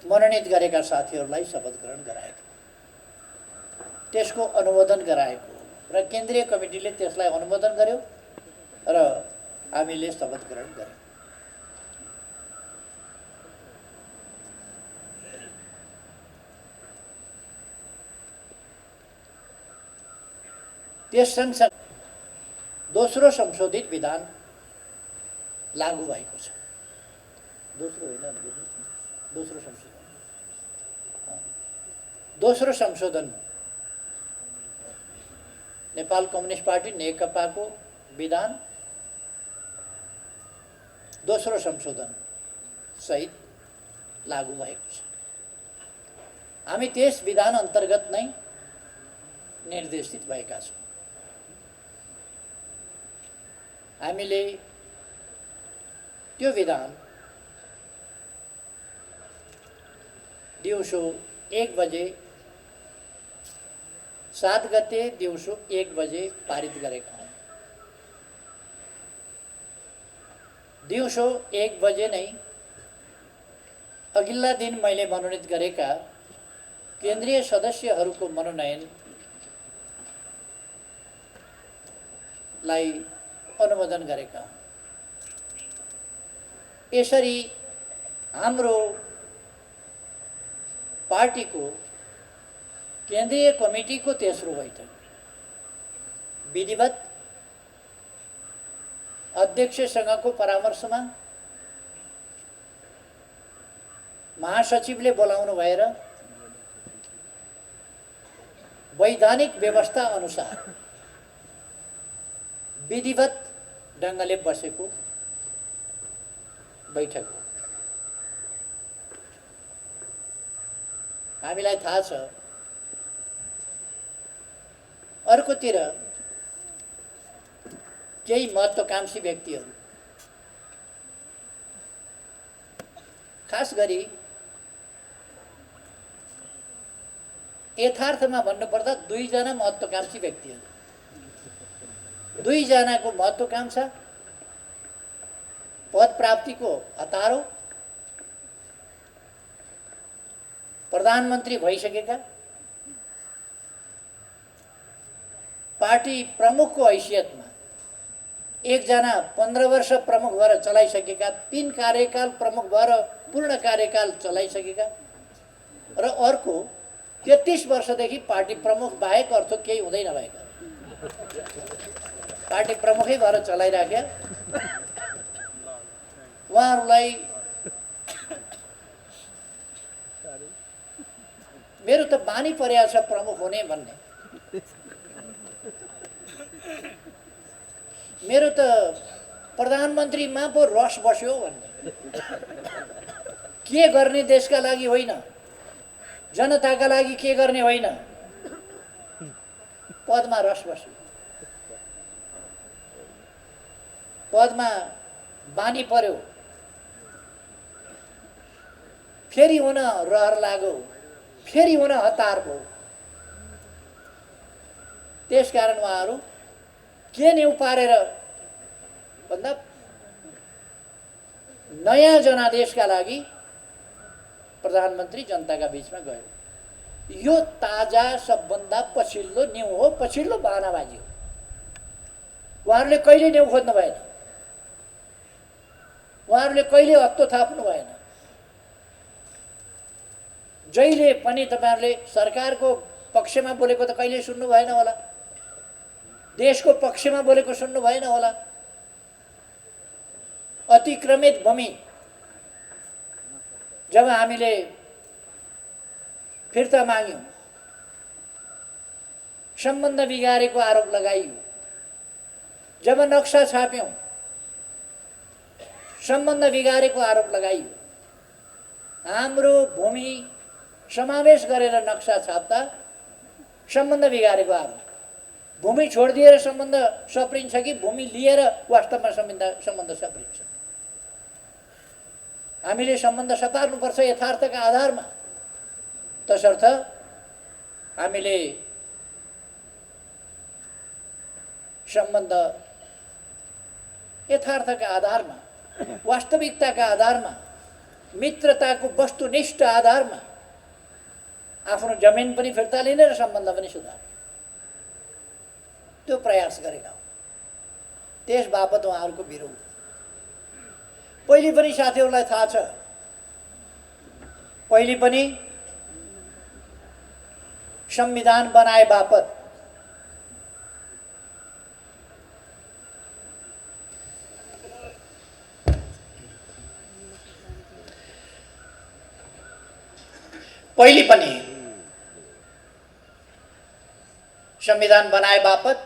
मनोनित गरेका साथीहरूलाई शपथ ग्रहण गराएको, त्यसको अनुमोदन गराएको र केन्द्रीय कमिटीले त्यसलाई अनुमोदन गर्यो र हामीले शपथ ग्रहण गर्यौँ। त्यस सँगसँगै दोस्रो संशोधित विधान लागू भएको छ। दोस्रो संशोधन नेपाल कम्युनिस्ट पार्टी नेकपाको विधान दोस्रो संशोधन सहित लागू भएको छ। हामी त्यस विधान अन्तर्गत नै निर्देशित भएका छौँ। हामीले त्यो विधान दिउँसो 1 बजे 7 गते दिउँसो 1 बजे पारित गरेका हौँ। दिउँसो 1 बजे नै अघिल्ला दिन मैले मनोनित गरेका केन्द्रीय सदस्यहरूको मनोनयनलाई अनुमोदन गरेका हौँ। यसरी हाम्रो पार्टीको केन्द्रीय कमिटीको तेस्रो बैठक विधिवत अध्यक्षसँगको परामर्शमा महासचिवले बोलाउनु भएर वैधानिक व्यवस्था अनुसार विधिवत ढङ्गले बसेको बैठक हो। हामीलाई थाहा छ अर्कोतिर केही महत्त्वकांक्षी व्यक्तिहरू, खास गरी यथार्थमा भन्नुपर्दा 2 जना महत्त्वकांक्षी व्यक्तिहरू, 2 जनाको महत्त्वकांक्षा पद प्राप्तिको हतारो, प्रधानमन्त्री भइसकेका, पार्टी प्रमुखको हैसियतमा 1 जना 15 वर्ष प्रमुख भएर चलाइसकेका, 3 कार्यकाल प्रमुख भएर पूर्ण कार्यकाल चलाइसकेका र अर्को 33 वर्षदेखि पार्टी प्रमुख बाहेक अर्थ केही हुँदै नभएका, पार्टी प्रमुखै भएर चलाइराख्या उहाँहरूलाई मेरो त बानी परेको छ प्रमुख हुने भन्ने। मेरो त प्रधानमन्त्रीमा पो रस बस्यो भन्ने। के गर्ने देशका लागि होइन, जनताका लागि के गर्ने होइन, पदमा रस बस्यो, पदमा बानी पर्यो, फेरि हुन रहर लाग्यो, फेरि हुन हतार भयो। त्यसकारण उहाँहरू के न्यु पारेर भन्दा नयाँ जनादेशका लागि प्रधानमन्त्री जनताका बीचमा गयो। यो ताजा सबभन्दा पछिल्लो न्यु हो, पछिल्लो बहानाबाजी हो। उहाँहरूले कहिले न्यु खोज्नु भएन, उहाँहरूले कहिले हत्तो थाप्नु भएन। जहिले पनि तपाईहरुले सरकारको पक्षमा बोलेको त कहिले सुन्नु भएन होला, देशको पक्षमा बोलेको सुन्नु भएन होला। अतिक्रमित भूमि जब हामीले फिर्ता माग्यौं, सम्बन्ध बिगारेको आरोप लगाइयो, जब नक्सा छाप्यौं सम्बन्ध बिगारेको आरोप लगाइयो, हाम्रो भूमि समावेश गरेर नक्सा छाप्दा सम्बन्ध बिगारेको आरोप, भूमि छोडिदिएर सम्बन्ध सप्रिन्छ कि भूमि लिएर वास्तवमा सम्बन्ध सप्रिन्छ। हामीले सम्बन्ध सपार्नुपर्छ यथार्थका आधारमा। तसर्थ हामीले सम्बन्ध यथार्थका आधारमा, वास्तविकताका आधारमा मित्रताको वस्तुनिष्ठ आधारमा आफ्नो जमिन पनि फिर्ता लिने र सम्बन्ध पनि सुधार्ने त्यो प्रयास गरेका हुन्। त्यस बापत उहाँहरूको विरोध पहिले पनि साथीहरूलाई थाहा छ। पहिले पनि संविधान बनाए बापत संविधान बनाए बापत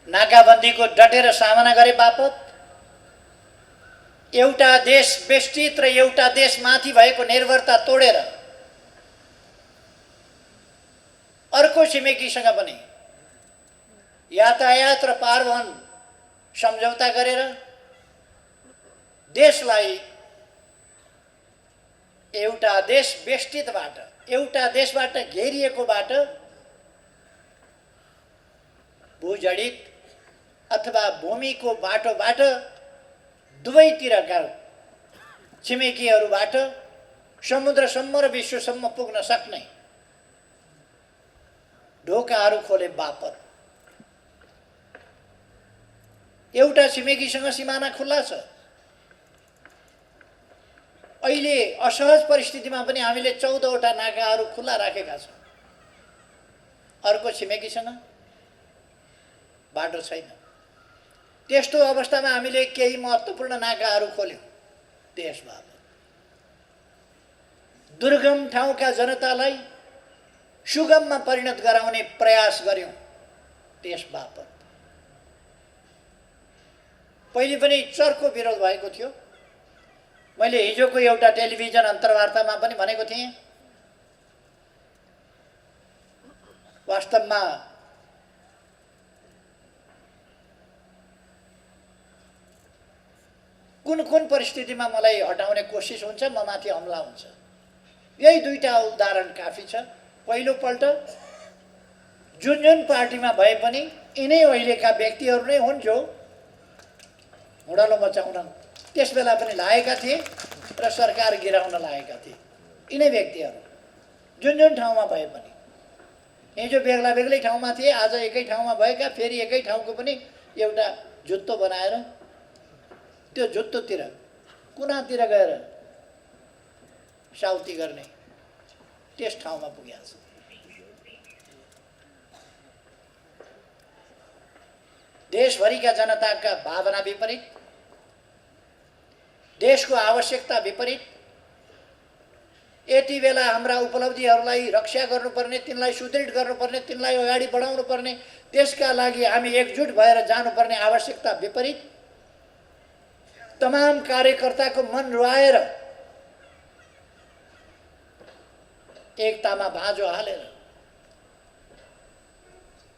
नाकाबन्दीको डटेर सामना गरे बापत एउटा देश बेष्टित र एउटा देशमाथि भएको निर्भरता तोडेर अर्को छिमेकीसँग पनि यातायात र पारवहन सम्झौता गरेर देशलाई एउटा देश बेष्टितबाट एउटा देशबाट घेरिएकोबाट भूजडित अथवा भूमिको बाटोबाट दुवैतिरका छिमेकीहरूबाट समुद्रसम्म र विश्वसम्म पुग्न सक्ने ढोकाहरू खोले बापत एउटा छिमेकीसँग सिमाना खुल्ला छ। अहिले असहज परिस्थितिमा पनि हामीले 14वटा नाकाहरू खुल्ला राखेका छौँ। अर्को छिमेकीसँग बाटो छैन। त्यस्तो अवस्थामा हामीले केही महत्त्वपूर्ण नाकाहरू खोल्यौँ। त्यस बापत दुर्गम ठाउँका जनतालाई सुगममा परिणत गराउने प्रयास गर्यौँ। त्यस बापत पहिले पनि चर्को विरोध भएको थियो। मैले हिजोको एउटा टेलिभिजन अन्तर्वार्तामा पनि भनेको थिएँ, वास्तवमा कुन कुन परिस्थितिमा मलाई हटाउने कोसिस हुन्छ, म माथि हमला हुन्छ। यही दुईटा उदाहरण काफी छ। पहिलोपल्ट जुन जुन पार्टीमा भए पनि यिनै अहिलेका व्यक्तिहरू नै हुन् जो हुडलो मचाउन त्यस बेला पनि लागेका थिए र सरकार गिराउन लागेका थिए। यिनै व्यक्तिहरू जुन जुन ठाउँमा भए पनि, हिजो बेग्ला बेग्लै ठाउँमा थिए, आज एकै ठाउँमा भएका, फेरि एकै ठाउँको पनि एउटा जुत्तो बनाएर त्यो जुत्तोतिर कुनातिर गएर साउती गर्ने त्यस ठाउँमा पुगेको छ। देशभरिका जनताका भावना विपरीत, देशको आवश्यकता विपरीत, यति बेला हाम्रा उपलब्धिहरूलाई रक्षा गर्नुपर्ने, तिनलाई सुदृढ गर्नुपर्ने, तिनलाई अगाडि बढाउनु पर्ने, त्यसका लागि हामी एकजुट भएर जानुपर्ने आवश्यकता विपरीत तमाम कार्यकर्ताको मन रुवाएर एकतामा भाँजो हालेर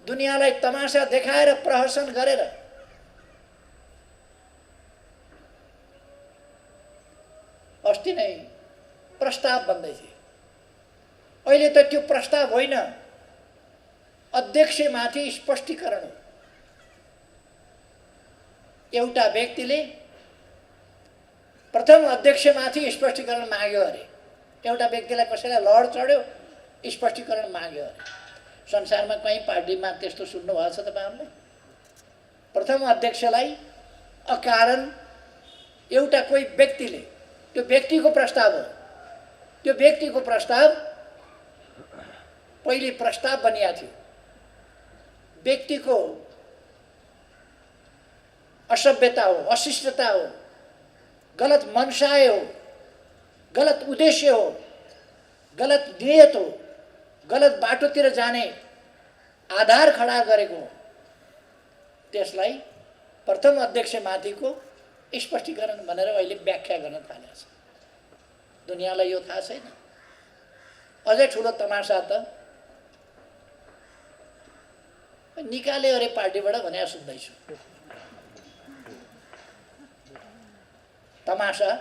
दुनियाँलाई तमासा देखाएर प्रहसन गरेर अस्ति नै प्रस्ताव बन्दै थियो। अहिले त त्यो प्रस्ताव होइन, अध्यक्षमाथि स्पष्टीकरण हो। एउटा व्यक्तिले प्रथम अध्यक्षमाथि स्पष्टीकरण माग्यो अरे, एउटा व्यक्तिलाई कसैलाई लहर चढ्यो, स्पष्टीकरण माग्यो अरे। संसारमा कहीँ पार्टीमा त्यस्तो सुन्नुभएको छ तपाईँहरूले? प्रथम अध्यक्षलाई अकारण एउटा कोही व्यक्तिले, त्यो व्यक्तिको प्रस्ताव हो, त्यो व्यक्तिको प्रस्ताव पहिले प्रस्ताव बनिएको थियो, व्यक्तिको असभ्यता हो, अशिष्टता हो, गलत मनसाय हो, गलत उद्देश्य हो, गलत नियत हो, गलत बाटोतिर जाने आधार खडा गरेको हो। त्यसलाई प्रथम अध्यक्षमाथिको स्पष्टीकरण भनेर अहिले व्याख्या गर्न थालेको छ। दुनियाँलाई यो थाहा छैन। अझै ठुलो तमासा त निकाले अरे पार्टीबाट भनेर सुन्दैछु। तमासा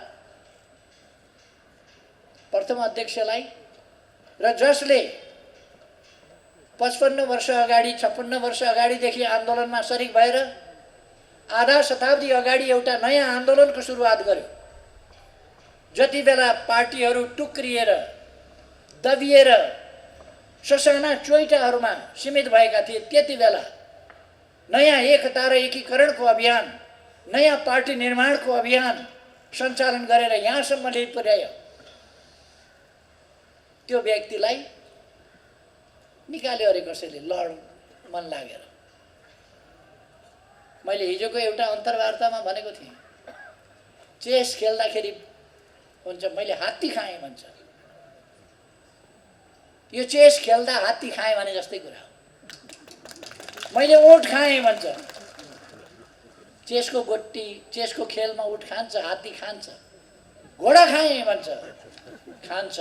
प्रथम अध्यक्षलाई र जसले 55 वर्ष अगाडि 56 वर्ष अगाडिदेखि आन्दोलनमा सरिक भएर आधा शताब्दी अगाडि एउटा नयाँ आन्दोलनको सुरुवात गर्यो। जति बेला पार्टीहरू टुक्रिएर दबिएर ससाना चोइटाहरूमा सीमित भएका थिए, त्यति बेला नयाँ एकता र एकीकरणको अभियान, नयाँ पार्टी निर्माणको अभियान सञ्चालन गरेर यहाँसम्म ल्याइपुर्यायो। त्यो व्यक्तिलाई निकाल्यो अरे कसैले लड मन लागेर। मैले हिजोको एउटा अन्तर्वार्तामा भनेको थिएँ, चेस खेल्दाखेरि हुन्छ मैले हात्ती खाएँ भन्छ। यो चेस खेल्दा हात्ती खाएँ भने जस्तै कुरा हो। मैले ऊँट खाएँ भन्छ। चेसको गोटी, चेसको खेलमा ऊँट खान्छ, हात्ती खान्छ। घोडा खाएँ भन्छ, खान्छ।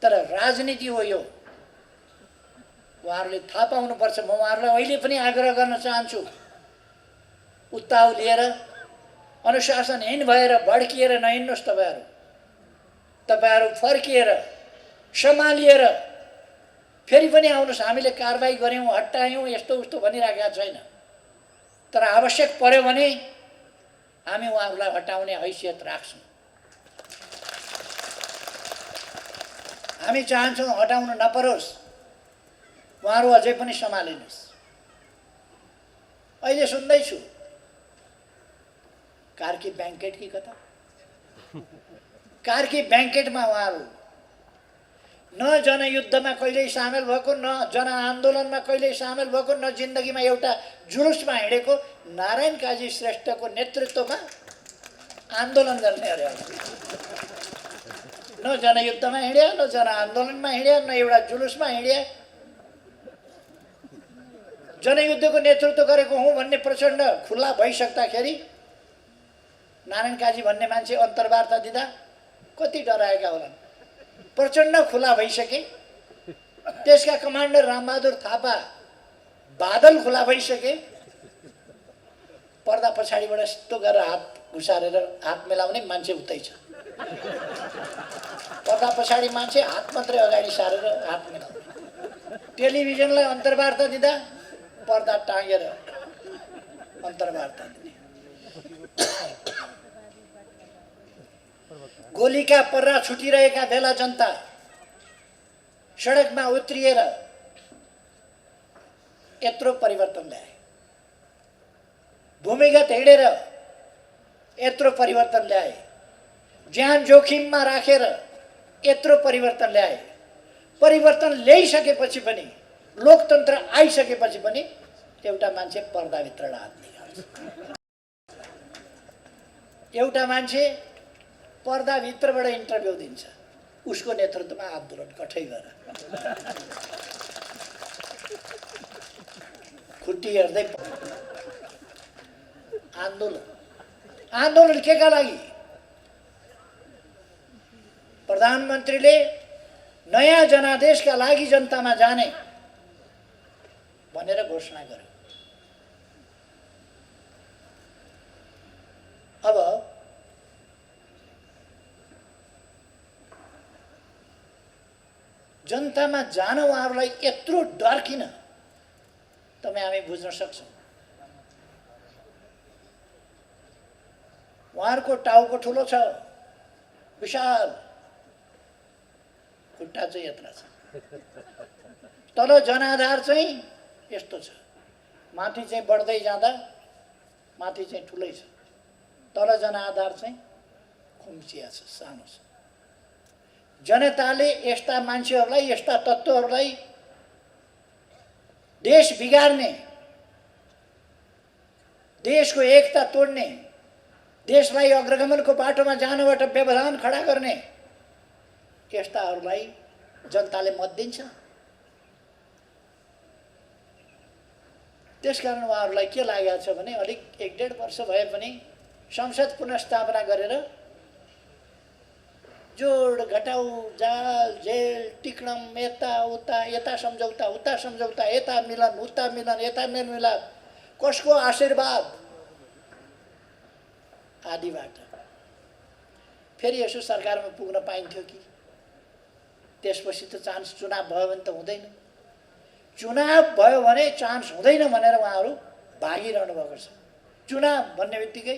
तर राजनीति हो यो। उहाँहरूले थाहा पाउनुपर्छ। म उहाँहरूलाई अहिले पनि आग्रह गर्न चाहन्छु, उत्ताउलिएर अनुशासनहीन भएर भड्किएर नहिँड्नुहोस्। तपाईँहरू फर्किएर सम्हालिएर फेरि पनि आउनुहोस्। हामीले कारबाही गऱ्यौँ, हटायौँ, यस्तो उस्तो भनिराखेका छैन। तर आवश्यक पर्यो भने हामी उहाँहरूलाई हटाउने हैसियत राख्छौँ। हामी चाहन्छौँ हटाउन नपरोस्, उहाँहरू अझै पनि सम्हालिनुहोस्। अहिले सुन्दैछु कार्की ब्याङ्केट कि कता, कार्की ब्याङ्केटमा उहाँहरू न जनयुद्धमा कहिल्यै सामेल भएको, न जनआन्दोलनमा कहिल्यै सामेल भएको, न जिन्दगीमा एउटा जुलुसमा हिँडेको नारायण काजी श्रेष्ठको नेतृत्वमा आन्दोलन गर्ने अरे। न जनयुद्धमा हिँड्या, न जनआन्दोलनमा हिँड्या, न एउटा जुलुसमा हिँड्या। जनयुद्धको नेतृत्व गरेको हुँ भन्ने प्रचण्ड खुल्ला भइसक्दाखेरि नारायण काजी भन्ने मान्छे अन्तर्वार्ता दिँदा कति डराएका होलान्। प्रचण्ड खुला भइसके, त्यसका कमान्डर रामबहादुर थापा बादल खुला भइसके, पर्दा पछाडिबाट यस्तो गरेर हात घुसारेर हात मिलाउने मान्छे उतै छ। पर्दा पछाडि मान्छे हात मात्रै अगाडि सारेर हात मिलाउने। टेलिभिजनलाई अन्तर्वार्ता दिँदा पर्दा टाँगेर अन्तर्वार्ता दिने। गोलीका पर्रा छुटिरहेका बेला जनता सडकमा उत्रिएर यत्रो परिवर्तन ल्याए। भूमिगत हिँडेर यत्रो परिवर्तन ल्याए। ज्यान जोखिममा राखेर यत्रो परिवर्तन ल्याए। परिवर्तन ल्याइसकेपछि पनि, लोकतन्त्र आइसकेपछि पनि एउटा मान्छे पर्दाभित्र हात निकाल्छ। एउटा मान्छे पर्दाभित्रबाट इन्टरभ्यू दिन्छ। उसको नेतृत्वमा आन्दोलन कठै गरेर खुट्टी हेर्दै आन्दोलन केका लागि? प्रधानमन्त्रीले नयाँ जनादेशका लागि जनतामा जाने भनेर घोषणा गर्यो। अब जनतामा जान उहाँहरूलाई यत्रो डर किन? तपाईँ हामी बुझ्न सक्छौँ। उहाँहरूको टाउको ठुलो छ, विशाल, खुट्टा चाहिँ यत्रा छ। तल जनाधार चाहिँ यस्तो छ, माथि चाहिँ बढ्दै जाँदा माथि चाहिँ ठुलै छ, तल जनाधार चाहिँ खुम्चिया छ, सानो छ। जनताले यस्ता मान्छेहरूलाई, यस्ता तत्त्वहरूलाई देश बिगार्ने, देशको एकता तोड्ने, देशलाई अग्रगमनको बाटोमा जानबाट व्यवधान खडा गर्ने यस्ताहरूलाई जनताले मत दिन्छ। त्यसकारण उहाँहरूलाई के लागेको छ भने अलिक 1-1.5 वर्ष भए पनि संसद पुनर्स्थापना गरेर जोड घटाउ, जाल, जेल, टिक्णम, यता सम्झौता, उता सम्झौता, यता मिलन, उता मिलन, यता मेलमिलाप, कसको आशीर्वाद आदिबाट फेरि यसो सरकारमा पुग्न पाइन्थ्यो कि? त्यसपछि त चान्स चुनाव भयो भने त हुँदैन। चुनाव भयो भने चान्स हुँदैन भनेर उहाँहरू भागिरहनु भएको छ। चुनाव भन्ने बित्तिकै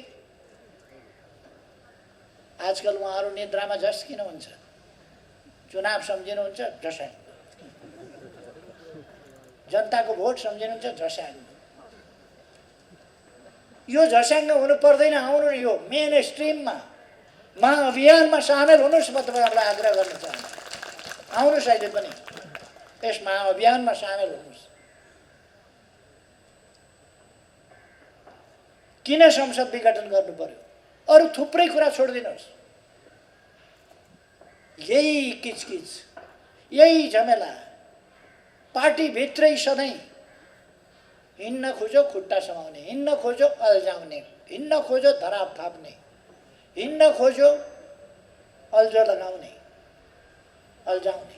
आजकल उहाँहरू निद्रामा झस् किन हुन्छ? चुनाव सम्झिनुहुन्छ झस्याङ, जनताको भोट सम्झिनुहुन्छ झस्याङ। यो झस्याङ हुनु पर्दैन। आउनु यो मेन स्ट्रिममा महाअभियानमा सामेल हुनुहोस्। म तपाईँहरूलाई आग्रह गर्न चाहन्छु, आउनुहोस् अहिले पनि यस महाअभियानमा सामेल हुनुहोस्। किन संसद विघटन गर्नु पर्यो? अरू थुप्रै कुरा छोडिदिनुहोस्। यही किचकिच, यही झमेला, पार्टीभित्रै सधैँ हिँड्न खोज्यो खुट्टा समाउने, हिँड्न खोज्यो अल्झाउने, हिँड्न खोज्यो धराप थाप्ने, हिँड्न खोज्यो अल्झो लगाउने, अल्झाउने।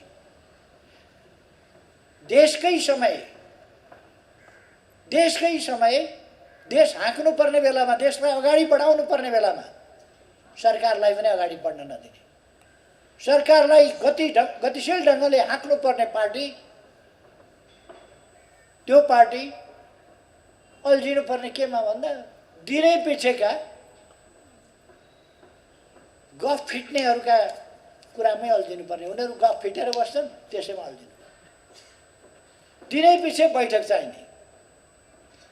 देशकै समय देश हाँक्नु पर्ने बेलामा, देशलाई अगाडि बढाउनु पर्ने बेलामा सरकारलाई पनि अगाडि बढ्न नदिने, सरकारलाई गतिशील ढङ्गले हाँक्नु पर्ने पार्टी, त्यो पार्टी अल्झिनु पर्ने केमा भन्दा दिनै पिछेका गफ फिट्नेहरूका कुरामै अल्झिनु पर्ने। उनीहरू गफ फिटेर बस्छन्, त्यसैमा अल्झिनु। दिनै पछि बैठक चाहिने,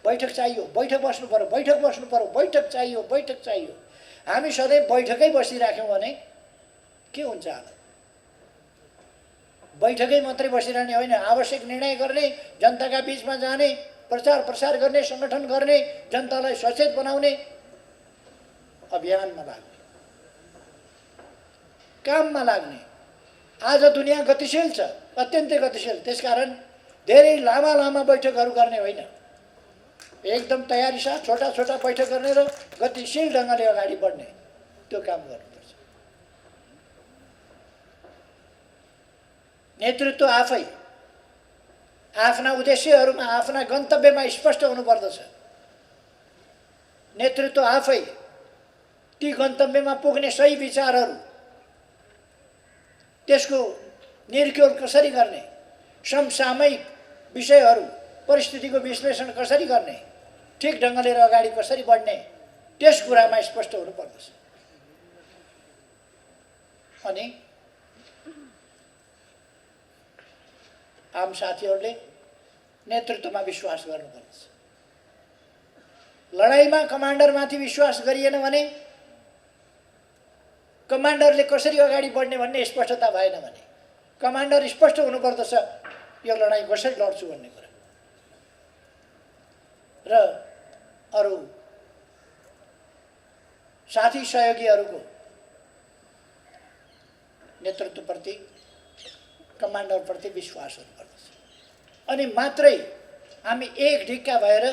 बैठक चाहियो, बैठक बस्नु पर्यो, बैठक बस्नु पर्यो, बैठक चाहियो, बैठक चाहियो। हामी सधैँ बैठकै बसिराख्यौँ भने के हुन्छ हालत? बैठकै मात्रै बसिरहने होइन, आवश्यक निर्णय गर्ने, जनताका बिचमा जाने, प्रचार प्रसार गर्ने, सङ्गठन गर्ने, जनतालाई सचेत बनाउने, अभियानमा लाग्ने, काममा लाग्ने। आज दुनियाँ गतिशील छ, अत्यन्तै गतिशील। त्यसकारण धेरै लामा लामा बैठकहरू गर्ने होइन, एकदम तयारी साथ छोटा छोटा बैठक गर्ने र गतिशील ढङ्गले अगाडि बढ्ने, त्यो काम गर्नुपर्छ। नेतृत्व आफै आफ्ना उद्देश्यहरूमा, आफ्ना गन्तव्यमा स्पष्ट हुनुपर्दछ। नेतृत्व आफै ती गन्तव्यमा पुग्ने सही विचारहरू, त्यसको निर्क्योल कसरी गर्ने, समसामयिक विषयहरू, परिस्थितिको विश्लेषण कसरी गर्ने, ठिक ढङ्गले अगाडि कसरी बढ्ने, त्यस कुरामा स्पष्ट हुनुपर्दछ। अनि आम साथीहरूले नेतृत्वमा विश्वास गर्नुपर्दछ। लडाइँमा कमान्डरमाथि विश्वास गरिएन भने, कमान्डरले कसरी अगाडि बढ्ने भन्ने स्पष्टता भएन भने, कमान्डर स्पष्ट हुनुपर्दछ यो लडाइँ कसरी लड्छु भन्ने कुरा। र अरू साथी सहयोगीहरूको नेतृत्वप्रति, कमान्डरप्रति विश्वास हुनुपर्दछ। अनि मात्रै हामी एक ढिक्का भएर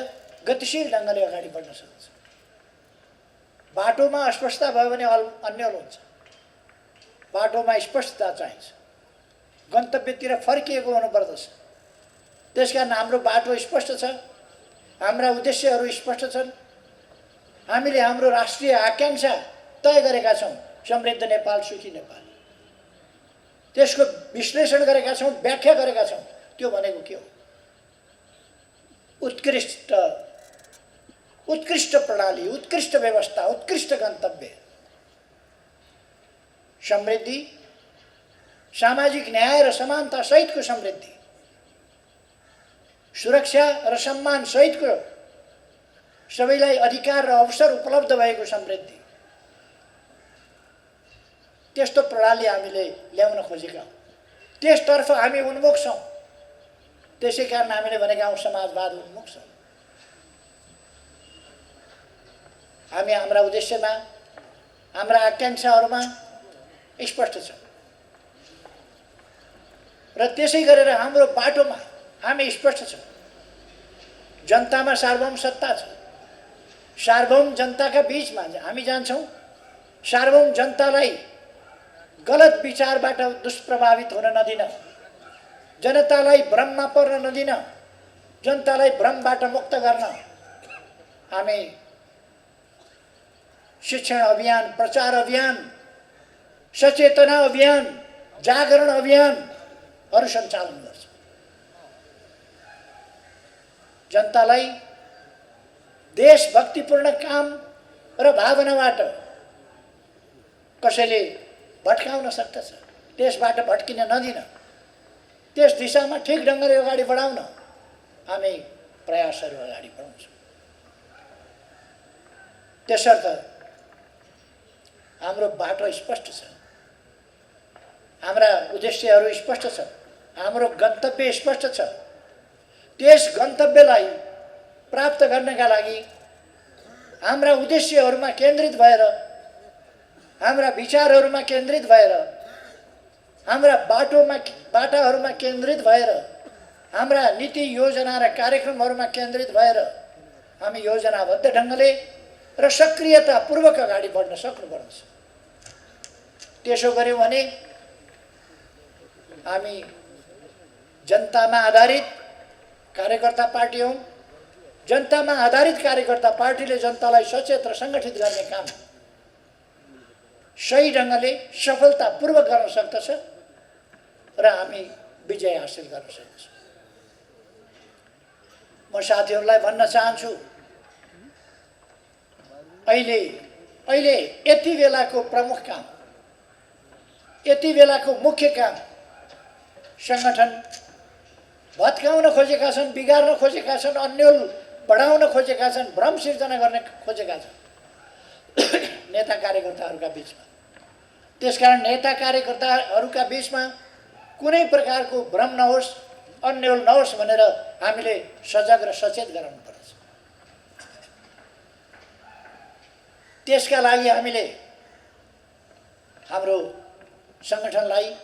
गतिशील ढङ्गले अगाडि बढ्न सक्छौँ। बाटोमा अस्पष्टता भयो भने अन्यल हुन्छ। बाटोमा स्पष्टता चाहिन्छ, गन्तव्यतिर फर्किएको हुनुपर्दछ। त्यसकारण हाम्रो बाटो स्पष्ट छ, हाम्रा उद्देश्यहरू स्पष्ट छन्। हामीले हाम्रो राष्ट्रिय आकाङ्क्षा तय गरेका छौँ, समृद्ध नेपाल, सुखी नेपाल। त्यसको विश्लेषण गरेका छौँ, व्याख्या गरेका छौँ। त्यो भनेको के हो? उत्कृष्ट प्रणाली, उत्कृष्ट व्यवस्था, उत्कृष्ट गन्तव्य, समृद्धि, सामाजिक न्याय र समानता सहितको समृद्धि, सुरक्षा र सम्मान सहितको सबैलाई अधिकार र अवसर उपलब्ध भएको समृद्धि। त्यस्तो प्रणाली हामीले ल्याउन खोजेका हौँ, त्यसतर्फ हामी उन्मुख छौँ। त्यसै कारण हामीले भनेका हौँ समाजवाद उन्मुख छौँ। हामी हाम्रा उद्देश्यमा, हाम्रा आकाङ्क्षाहरूमा स्पष्ट छौँ र त्यसै गरेर हाम्रो बाटोमा हामी स्पष्ट छौँ। जनतामा सार्वभौम सत्ता छ, सार्वभौम जनताका बिचमा हामी जान्छौँ। सार्वभौम जनतालाई गलत विचारबाट दुष्प्रभावित हुन नदिन, जनतालाई भ्रममा पर्न नदिन, जनतालाई भ्रमबाट मुक्त गर्न हामी शिक्षण अभियान, प्रचार अभियान, सचेतना अभियान, जागरण अभियानहरू सञ्चालन गर्छौँ। जनतालाई देशभक्तिपूर्ण काम र भावनाबाट कसैले भट्काउन सक्दछ। त्यसबाट भट्किन नदिन, त्यस दिशामा ठिक ढङ्गले अगाडि बढाउन हामी प्रयासहरू अगाडि बढाउँछौँ। त्यसर्थ हाम्रो बाटो स्पष्ट छ, हाम्रा उद्देश्यहरू स्पष्ट छ, हाम्रो गन्तव्य स्पष्ट छ। त्यस गन्तव्यलाई प्राप्त गर्नका लागि हाम्रा उद्देश्यहरूमा केन्द्रित भएर, हाम्रा विचारहरूमा केन्द्रित भएर, हाम्रा बाटाहरूमा केन्द्रित भएर, हाम्रा नीति योजना र कार्यक्रमहरूमा केन्द्रित भएर हामी योजनाबद्ध ढङ्गले र सक्रियतापूर्वक अगाडि बढ्न सक्नुपर्छ। त्यसो गर्यौँ भने हामी जनतामा आधारित कार्यकर्ता पार्टी हौँ। जनतामा आधारित कार्यकर्ता पार्टीले जनतालाई सचेत र सङ्गठित गर्ने काम सही ढङ्गले सफलतापूर्वक गर्न सक्दछ र हामी विजय हासिल गर्न सक्दछौँ। म साथीहरूलाई भन्न चाहन्छु, अहिले यति बेलाको प्रमुख काम, यति बेलाको मुख्य काम सङ्गठन भत्काउन खोजेका छन्, बिगार्न खोजेका छन्, अन्यल बढाउन खोजेका छन्, भ्रम सिर्जना गर्न खोजेका छन् नेता कार्यकर्ताहरूका बिचमा। त्यसकारण नेता कार्यकर्ताहरूका बिचमा कुनै प्रकारको भ्रम नहोस्, अन्यल नहोस् भनेर हामीले सजग र सचेत गराउनुपर्छ। त्यसका लागि हामीले हाम्रो सङ्गठनलाई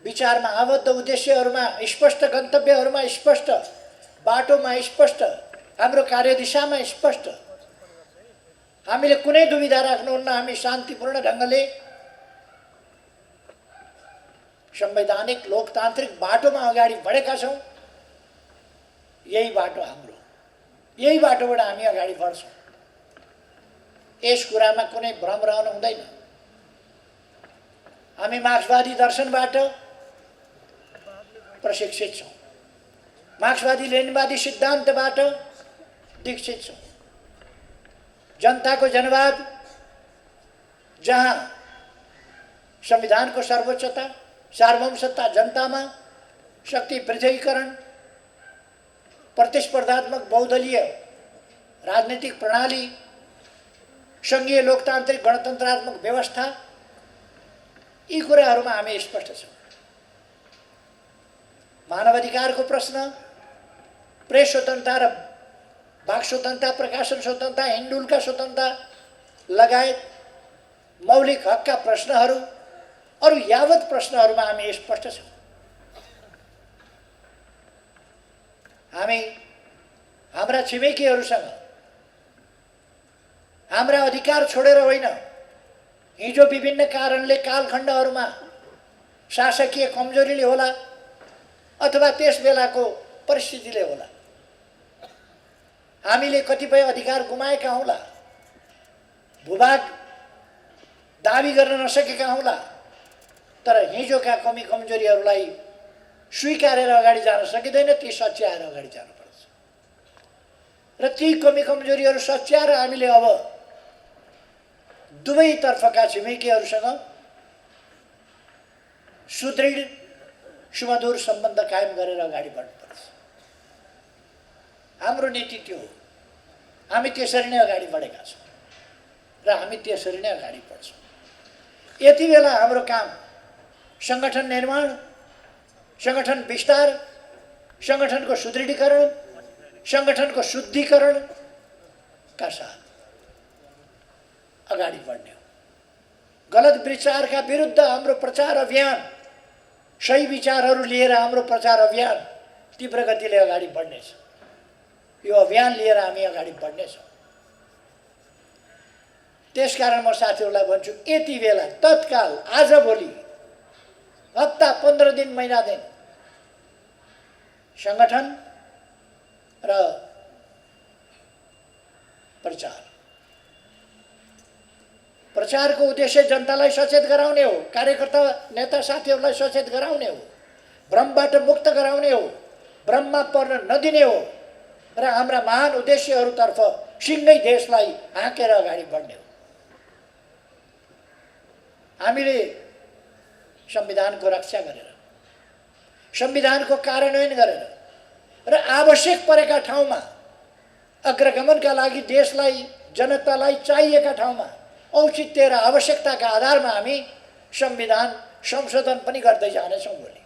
विचारमा आबद्ध, उद्देश्यहरूमा स्पष्ट, गन्तव्यहरूमा स्पष्ट, बाटोमा स्पष्ट, हाम्रो कार्यदिशामा स्पष्ट, हामीले कुनै दुविधा राख्नुहुन्न। हामी शान्तिपूर्ण ढङ्गले संवैधानिक लोकतान्त्रिक बाटोमा अगाडि बढेका छौँ। यही बाटो हाम्रो, यही बाटोबाट हामी अगाडि बढ्छौँ। यस कुरामा कुनै भ्रम रहन हुँदैन। हामी मार्क्सवादी दर्शनबाट प्रशिक्षित छौँ, मार्क्सवादी लेनिनवादी सिद्धान्तबाट दीक्षित छौँ। जनताको जनवाद, जहाँ संविधानको सर्वोच्चता, सार्वभौमसत्ता जनतामा, शक्ति पृथकीकरण, प्रतिस्पर्धात्मक बहुदलीय राजनीतिक प्रणाली, सङ्घीय लोकतान्त्रिक गणतन्त्रात्मक व्यवस्था, यी कुराहरूमा हामी स्पष्ट छौँ। मानवाधिकारको प्रश्न, प्रेस स्वतन्त्रता र वाक स्वतन्त्रता, प्रकाशन स्वतन्त्रता, हिन्डुलका स्वतन्त्रता लगायत मौलिक हकका प्रश्नहरू, अरू यावत प्रश्नहरूमा हामी स्पष्ट छौँ। हामी हाम्रा छिमेकीहरूसँग हाम्रा अधिकार छोडेर होइन, हिजो विभिन्न कारणले कालखण्डहरूमा शासकीय कमजोरीले होला अथवा त्यस बेलाको परिस्थितिले होला, हामीले कतिपय अधिकार गुमाएका हौँला, भूभाग दाबी गर्न नसकेका हौँला। तर हिजोका कमी कमजोरीहरूलाई स्वीकारेर अगाडि जान सकिँदैन, ती सच्याएर अगाडि जानुपर्छ। र ती कमी कमजोरीहरू सच्याएर हामीले अब दुवैतर्फका छिमेकीहरूसँग सुदृढ सुमधुर सम्बन्ध कायम गरेर अगाडि बढ्नुपर्छ। हाम्रो नीति त्यो हो। हामी त्यसरी नै अगाडि बढेका छौँ र हामी त्यसरी नै अगाडि बढ्छौँ। यति बेला हाम्रो काम सङ्गठन निर्माण, सङ्गठन विस्तार, सङ्गठनको सुदृढीकरण, सङ्गठनको शुद्धिकरणका साथ अगाडि बढ्ने हो। गलत विचारका विरुद्ध हाम्रो प्रचार अभियान, सही विचारहरू लिएर हाम्रो प्रचार अभियान तीव्र गतिले अगाडि बढ्नेछ। यो अभियान लिएर हामी अगाडि बढ्नेछौँ। त्यसकारण म साथीहरूलाई भन्छु, यति बेला तत्काल आजभोलि हप्ता 15 दिन, महिना दिन सङ्गठन र प्रचारको उद्देश्य जनतालाई सचेत गराउने हो, कार्यकर्ता नेता साथीहरूलाई सचेत गराउने हो, भ्रमबाट मुक्त गराउने हो, भ्रममा पर्न नदिने हो र हाम्रा महान उद्देश्यहरूतर्फ सिँगै देशलाई हाँकेर अगाडि बढ्ने हो। हामीले संविधानको रक्षा गरेर, संविधानको कार्यान्वयन गरेर र आवश्यक परेका ठाउँमा अग्रगमनका लागि देशलाई, जनतालाई चाहिएका ठाउँमा औचित्य र आवश्यकताका आधारमा हामी संविधान संशोधन पनि गर्दै जानेछौँ। भोलि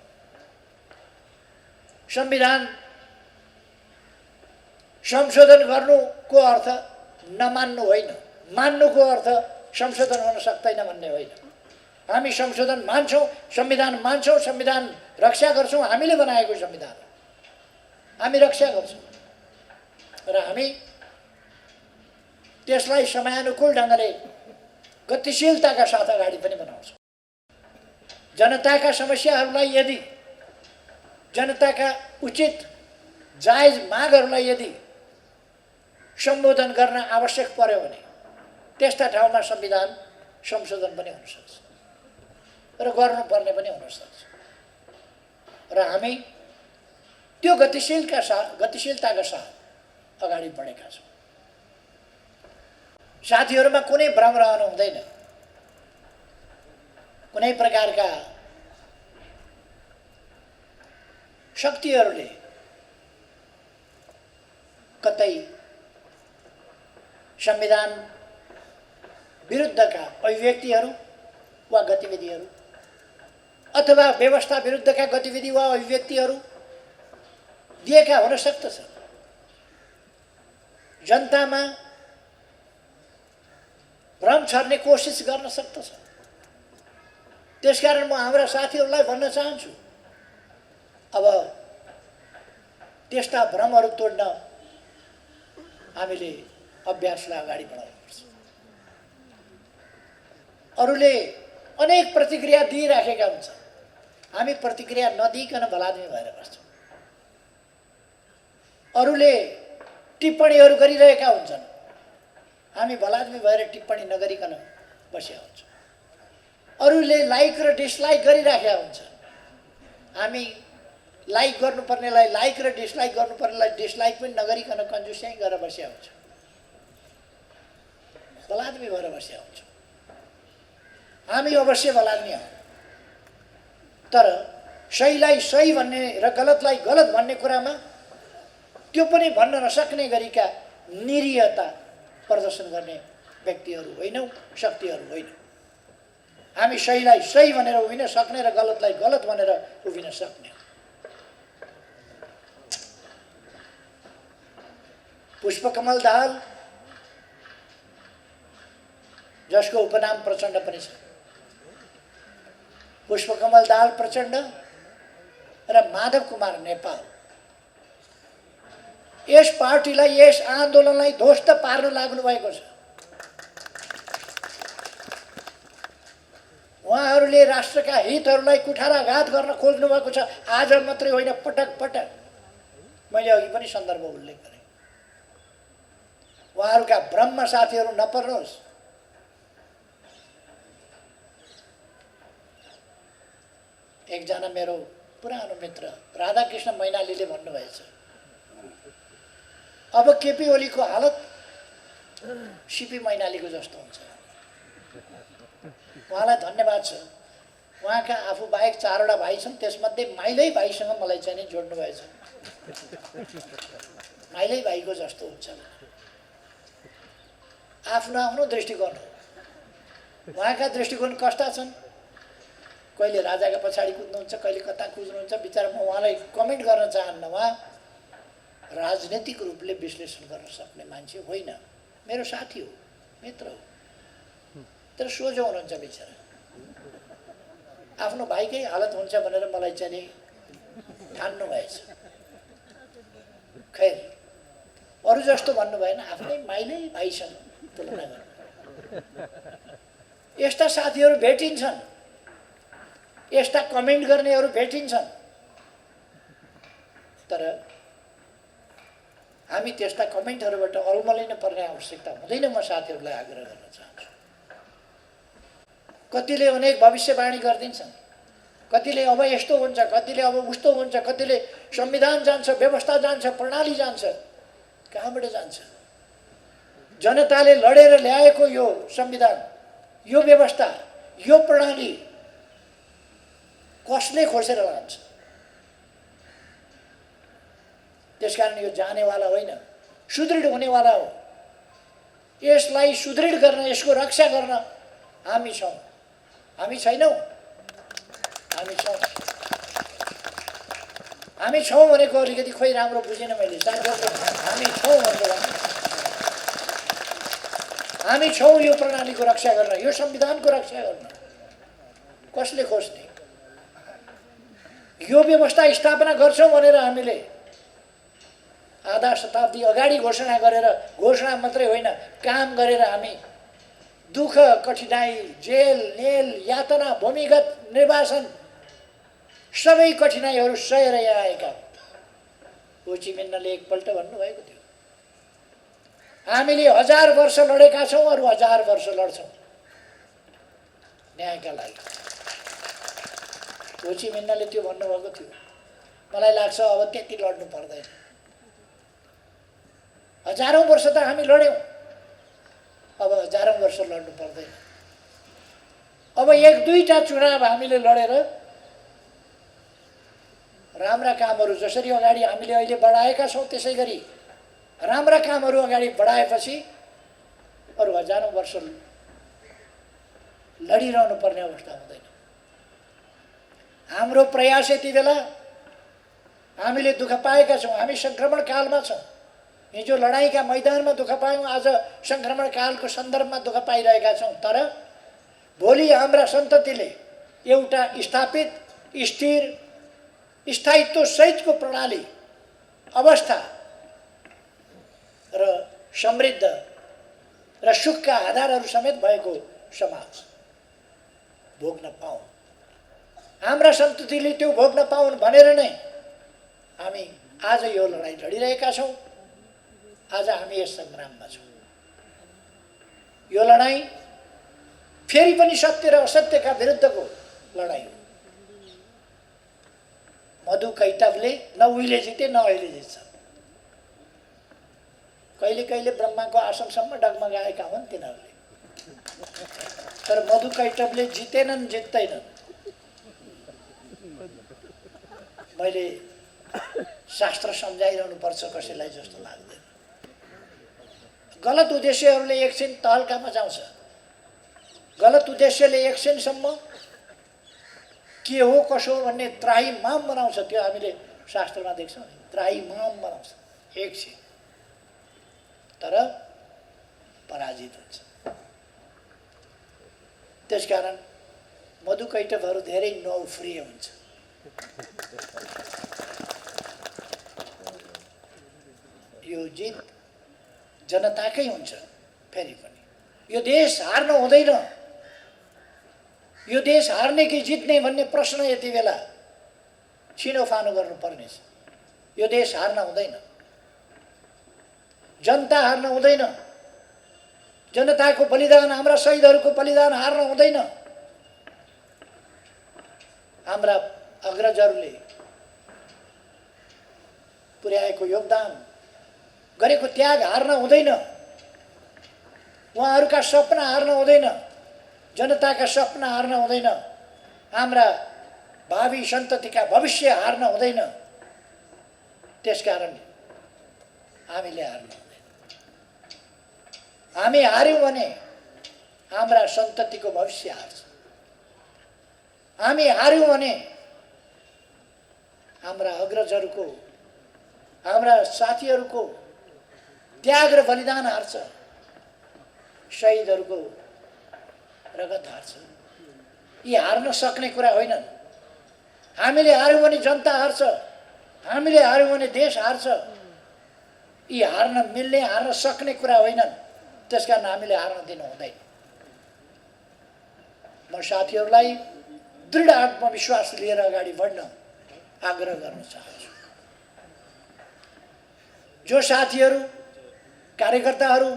संविधान संशोधन गर्नुको अर्थ नमान्नु होइन, मान्नुको अर्थ संशोधन हुन सक्दैन भन्ने होइन। हामी संशोधन मान्छौँ, संविधान मान्छौँ, संविधान रक्षा गर्छौँ। हामीले बनाएको संविधान हामी रक्षा गर्छौँ र हामी त्यसलाई समयानुकूल ढङ्गले गतिशीलताका साथ अगाडि पनि बनाउँछौँ। जनताका समस्याहरूलाई यदि, जनताका उचित जायज मागहरूलाई यदि सम्बोधन गर्न आवश्यक पर्यो भने त्यस्ता ठाउँमा संविधान संशोधन पनि हुन सक्छ र गर्नुपर्ने पनि हुन सक्छ। र हामी त्यो गतिशीलताका साथ अगाडि बढेका छौँ। साथीहरूमा कुनै भ्रम रहनु हुँदैन। कुनै प्रकारका शक्तिहरूले कतै संविधान विरुद्धका अभिव्यक्तिहरू वा गतिविधिहरू अथवा व्यवस्था विरुद्धका गतिविधि वा अभिव्यक्तिहरू दिएका हुन सक्दछ। जनतामा भ्रम छर्ने कोसिस गर्न सक्दछ। त्यसकारण म हाम्रा साथीहरूलाई भन्न चाहन्छु, अब त्यस्ता भ्रमहरू तोड्न हामीले अभ्यासलाई अगाडि बढाउनुपर्छ। अरूले अनेक प्रतिक्रिया दिइराखेका हुन्छ, हामी प्रतिक्रिया नदिइकन भलाद्मी भएर बस्छौँ। अरूले टिप्पणीहरू गरिरहेका हुन्छन्, हामी भलाद्मी भएर टिप्पणी नगरिकन बसेका हुन्छौँ। अरूले लाइक र डिसलाइक गरिराखेका हुन्छन्, हामी लाइक गर्नुपर्नेलाई लाइक र डिसलाइक गर्नुपर्नेलाई डिसलाइक पनि नगरिकन कन्जुस्याइ गरेर बसेका हुन्छौँ। भलाद्मी भएर बसेका हुन्छौँ। हामी अवश्य भलाद्मी हौँ, तर सहीलाई सही भन्ने र गलतलाई गलत भन्ने कुरामा त्यो पनि भन्न नसक्ने गरीका निरीहता प्रदर्शन गर्ने व्यक्तिहरू होइनौँ, शक्तिहरू होइनौँ। हामी सहीलाई सही भनेर उभिन सक्ने र गलतलाई गलत भनेर उभिन सक्ने। पुष्पकमल दाहाल, जसको उपनाम प्रचण्ड पनि छ, पुष्पकमल दाहाल प्रचण्ड र माधव कुमार नेपाल यस पार्टीलाई, यस आन्दोलनलाई ध्वस्त पार्न लाग्नु भएको छ। उहाँहरूले राष्ट्रका हितहरूलाई कुठाराघात गर्न खोज्नु भएको छ। आज मात्रै होइन, पटक पटक। मैले अघि पनि सन्दर्भ उल्लेख गरेँ। उहाँहरूका भ्रममा साथीहरू नपर्नुहोस्। एकजना मेरो पुरानो मित्र राधाकृष्ण मैनालीले भन्नुभएछ, अब केपी ओलीको हालत सिपी मैनालीको जस्तो हुन्छ। उहाँलाई धन्यवाद छ। उहाँका आफू बाहेक 4वटा भाइ छन्, त्यसमध्ये माइलै भाइसँग मलाई चाहिँ नि जोड्नु भएछ। माइलै भाइको जस्तो हुन्छ। आफ्नो आफ्नो दृष्टिकोण हो। उहाँका दृष्टिकोण कस्ता छन्, कहिले राजाका पछाडि कुद्नुहुन्छ, कहिले कता कुद्नुहुन्छ। बिचरा म उहाँलाई कमेन्ट गर्न चाहन्न। उहाँ राजनीतिक रूपले विश्लेषण गर्न सक्ने मान्छे होइन। मेरो साथी हो, मित्र हो, तर सोझो हुनुहुन्छ बिचरा। आफ्नो भाइकै हालत हुन्छ भनेर मलाई चाहिँ नि ठान्नु भएछ। खैर, अरू जस्तो भन्नु भएन, आफ्नै माइलै भाइसँग तुलना गर्नु। यस्ता साथीहरू भेटिन्छन्, यस्ता कमेन्ट गर्नेहरू भेटिन्छन्, तर हामी त्यस्ता कमेन्टहरूबाट अल्मलिन पर्ने आवश्यकता हुँदैन। म साथीहरूलाई आग्रह गर्न चाहन्छु। कतिले अनेक भविष्यवाणी गरिदिन्छन्, कतिले अब यस्तो हुन्छ, कतिले अब उस्तो हुन्छ, कतिले संविधान जान्छ, व्यवस्था जान्छ, प्रणाली जान्छ। कहाँबाट जान्छ? जनताले लडेर ल्याएको यो संविधान, यो व्यवस्था, यो प्रणाली कसले खोसेर लान्छ? त्यसकारण यो जानेवाला होइन, सुदृढ हुनेवाला हो। यसलाई सुदृढ गर्न, यसको रक्षा गर्न हामी छौँ। हामी छैनौँ? हामी छौँ। हामी छौँ भनेको अलिकति खोइ राम्रो बुझिनँ मैले साथीहरूले। हामी छौँ भनेको हामी छौँ यो प्रणालीको रक्षा गर्न, यो संविधानको रक्षा गर्न। कसले खोज्ने? यो व्यवस्था स्थापना गर्छौँ भनेर हामीले आधा शताब्दी अगाडि घोषणा गरेर, घोषणा मात्रै होइन काम गरेर हामी दुःख, कठिनाई, जेल, नेल, यातना, भूमिगत निर्वासन सबै कठिनाइहरू सहेर यहाँ आएका। हो ची मिन्हले एकपल्ट भन्नुभएको थियो, हामीले 1000 वर्ष लडेका छौँ, अरू 1000 वर्ष लड्छौँ न्यायका लागि। हो ची मिन्हले त्यो भन्नुभएको थियो। मलाई लाग्छ अब त्यति लड्नु पर्दैन। 1000औं वर्ष त हामी लड्यौँ, अब 1000औं वर्ष लड्नु पर्दैन। अब 1-2टा चुनाव हामीले लडेर राम्रा कामहरू जसरी अगाडि हामीले अहिले बढाएका छौँ त्यसै गरी राम्रा कामहरू अगाडि बढाएपछि अरू 1000औं वर्ष लडिरहनु पर्ने अवस्था हुँदैन। हाम्रो प्रयास यति बेला हामीले दुःख पाएका छौँ, हामी सङ्क्रमण कालमा छौँ। हिजो लडाइँका मैदानमा दुःख पायौँ, आज सङ्क्रमण कालको सन्दर्भमा दुःख पाइरहेका छौँ। तर भोलि हाम्रा सन्ततिले एउटा स्थापित, स्थिर, स्थायित्व सहितको प्रणाली, अवस्था र समृद्ध र सुखका आधारहरू समेत भएको समाज भोग्न पाऊँ। हाम्रा सन्ततिले त्यो भोग्न पाउन् भनेर नै हामी आज यो लडाइँ लडिरहेका छौँ। आज हामी यस सङ्ग्राममा छौँ। यो लडाइँ फेरि पनि सत्य र असत्यका विरुद्धको लडाइँ हो। मधु कैटवले न उहिले जिते न अहिले जित्छ। कहिले कहिले ब्रह्माको आसनसम्म डगमगाएका हुन् तिनीहरूले, तर मधु कैटवले जितेनन्, जित्दैनन्। मैले शास्त्र सम्झाइरहनु पर्छ कसैलाई जस्तो लाग्दैन। गलत उद्देश्यहरूले एकछिन तहल्का मचाउँछ। गलत उद्देश्यले एकछिनसम्म के हो कसो हो भन्ने त्राहिमाम बनाउँछ। त्यो हामीले शास्त्रमा देख्छौँ, त्राहिमाम बनाउँछ एकछिन, तर पराजित हुन्छ। त्यसकारण मधु कैटवहरू धेरै नौफ्रिय हुन्छ। यो जित जनताकै हुन्छ। फेरि पनि यो देश हार्न हुँदैन। यो देश हार्ने कि जित्ने भन्ने प्रश्न यति बेला छिनोफानो गर्नुपर्नेछ। यो देश हार्न हुँदैन, जनता हार्न हुँदैन, जनताको बलिदान, हाम्रा शहीदहरूको बलिदान हार्न हुँदैन। हाम्रा अग्रजहरूले पुर्याएको योगदान, गरेको त्याग हार्न हुँदैन। उहाँहरूका सपना हार्न हुँदैन, जनताका सपना हार्न हुँदैन, हाम्रा भावी सन्ततिका भविष्य हार्न हुँदैन। त्यसकारण हामीले हार्न हुँदैन। हामी हार्यौँ भने हाम्रा सन्ततिको भविष्य हार्छ। हामी हार्यौँ भने हाम्रा अग्रजहरूको, हाम्रा साथीहरूको त्याग र बलिदान हार्छ, शहीदहरूको रगत हार्छ। यी हार्न सक्ने कुरा होइनन्। हामीले हार्यौँ भने जनता हार्छ, हामीले हार्यौँ भने देश हार्छ। यी हार्न मिल्ने, हार्न सक्ने कुरा होइनन्। त्यसकारण हामीले हार्न दिनु हुँदैन। म साथीहरूलाई दृढ आत्मविश्वास लिएर अगाडि बढ्न आग्रह गर्न चाहन्छु। जो साथीहरू, कार्यकर्ताहरू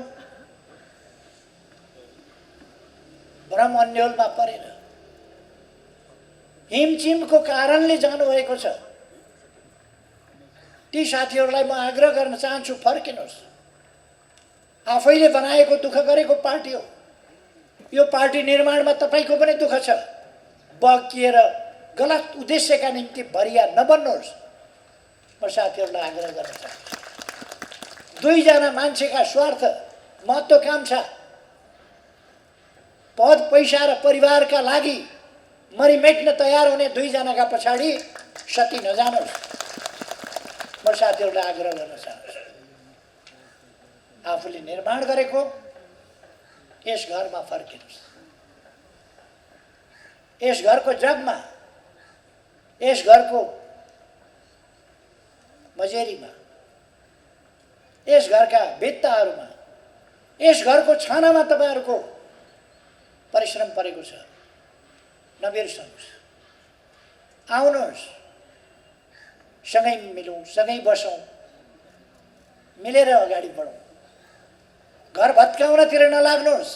भ्रम अन्योलमा परेर हिमचिमको कारणले जानुभएको छ, ती साथीहरूलाई म आग्रह गर्न चाहन्छु, फर्किनुहोस्। आफैले बनाएको दुःख गरेको पार्टी हो। यो पार्टी निर्माणमा तपाईँको पनि दुःख छ। बकिएर गलत उद्देश्यका निम्ति भरिया नबन्नुहोस्। म साथीहरूलाई आग्रह गर्न चाहन्छु, दुईजना मान्छेका स्वार्थ महत्त्वाकांक्षा पद पैसा र परिवारका लागि मरिमेट्न तयार हुने दुईजनाका पछाडि सती नजानुहोस्। म साथीहरूलाई आग्रह गर्न चाहन्छु, आफूले निर्माण गरेको यस घरमा फर्किनुहोस्। यस घरको जगमा, यस घरको मजेरीमा, यस घरका भित्ताहरूमा, यस घरको छानामा तपाईँहरूको परिश्रम परेको छ। नबिर्सनुहोस्, आउनुहोस्, सँगै मिलौँ, सँगै बसौँ, मिलेर अगाडि बढौँ। घर भत्काउनतिर नलाग्नुहोस्।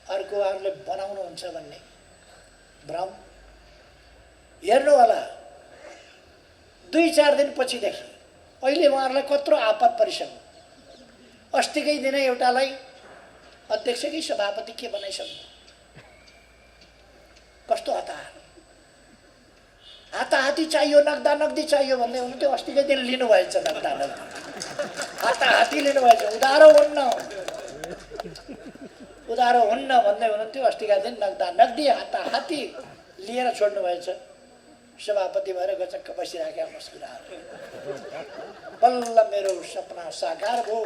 अर्कोहरूले बनाउनुहुन्छ भन्ने भ्रम हेर्नु होला। 2-4 दिनपछिदेखि अहिले उहाँहरूलाई कत्रो आपत परिसक्यो। अस्तिकै दिन एउटालाई अध्यक्षकै सभापति के बनाइसक्नु। कस्तो हाताहाती चाहियो, नगदा नगदी चाहियो भन्दै हुनुहुन्थ्यो। अस्तिकै दिन लिनुभएछ नगदा नगदी, हाताहाती लिनुभएछ। उधारो हुन्न भन्दै हुनुहुन्थ्यो। अस्तिका दिन नगदा नगदी हाताहाती लिएर छोड्नु भएछ। सभापति भएर गचक्क बसिराखेका मुस्कुराएर, बल्ल मेरो सपना साकार भयो।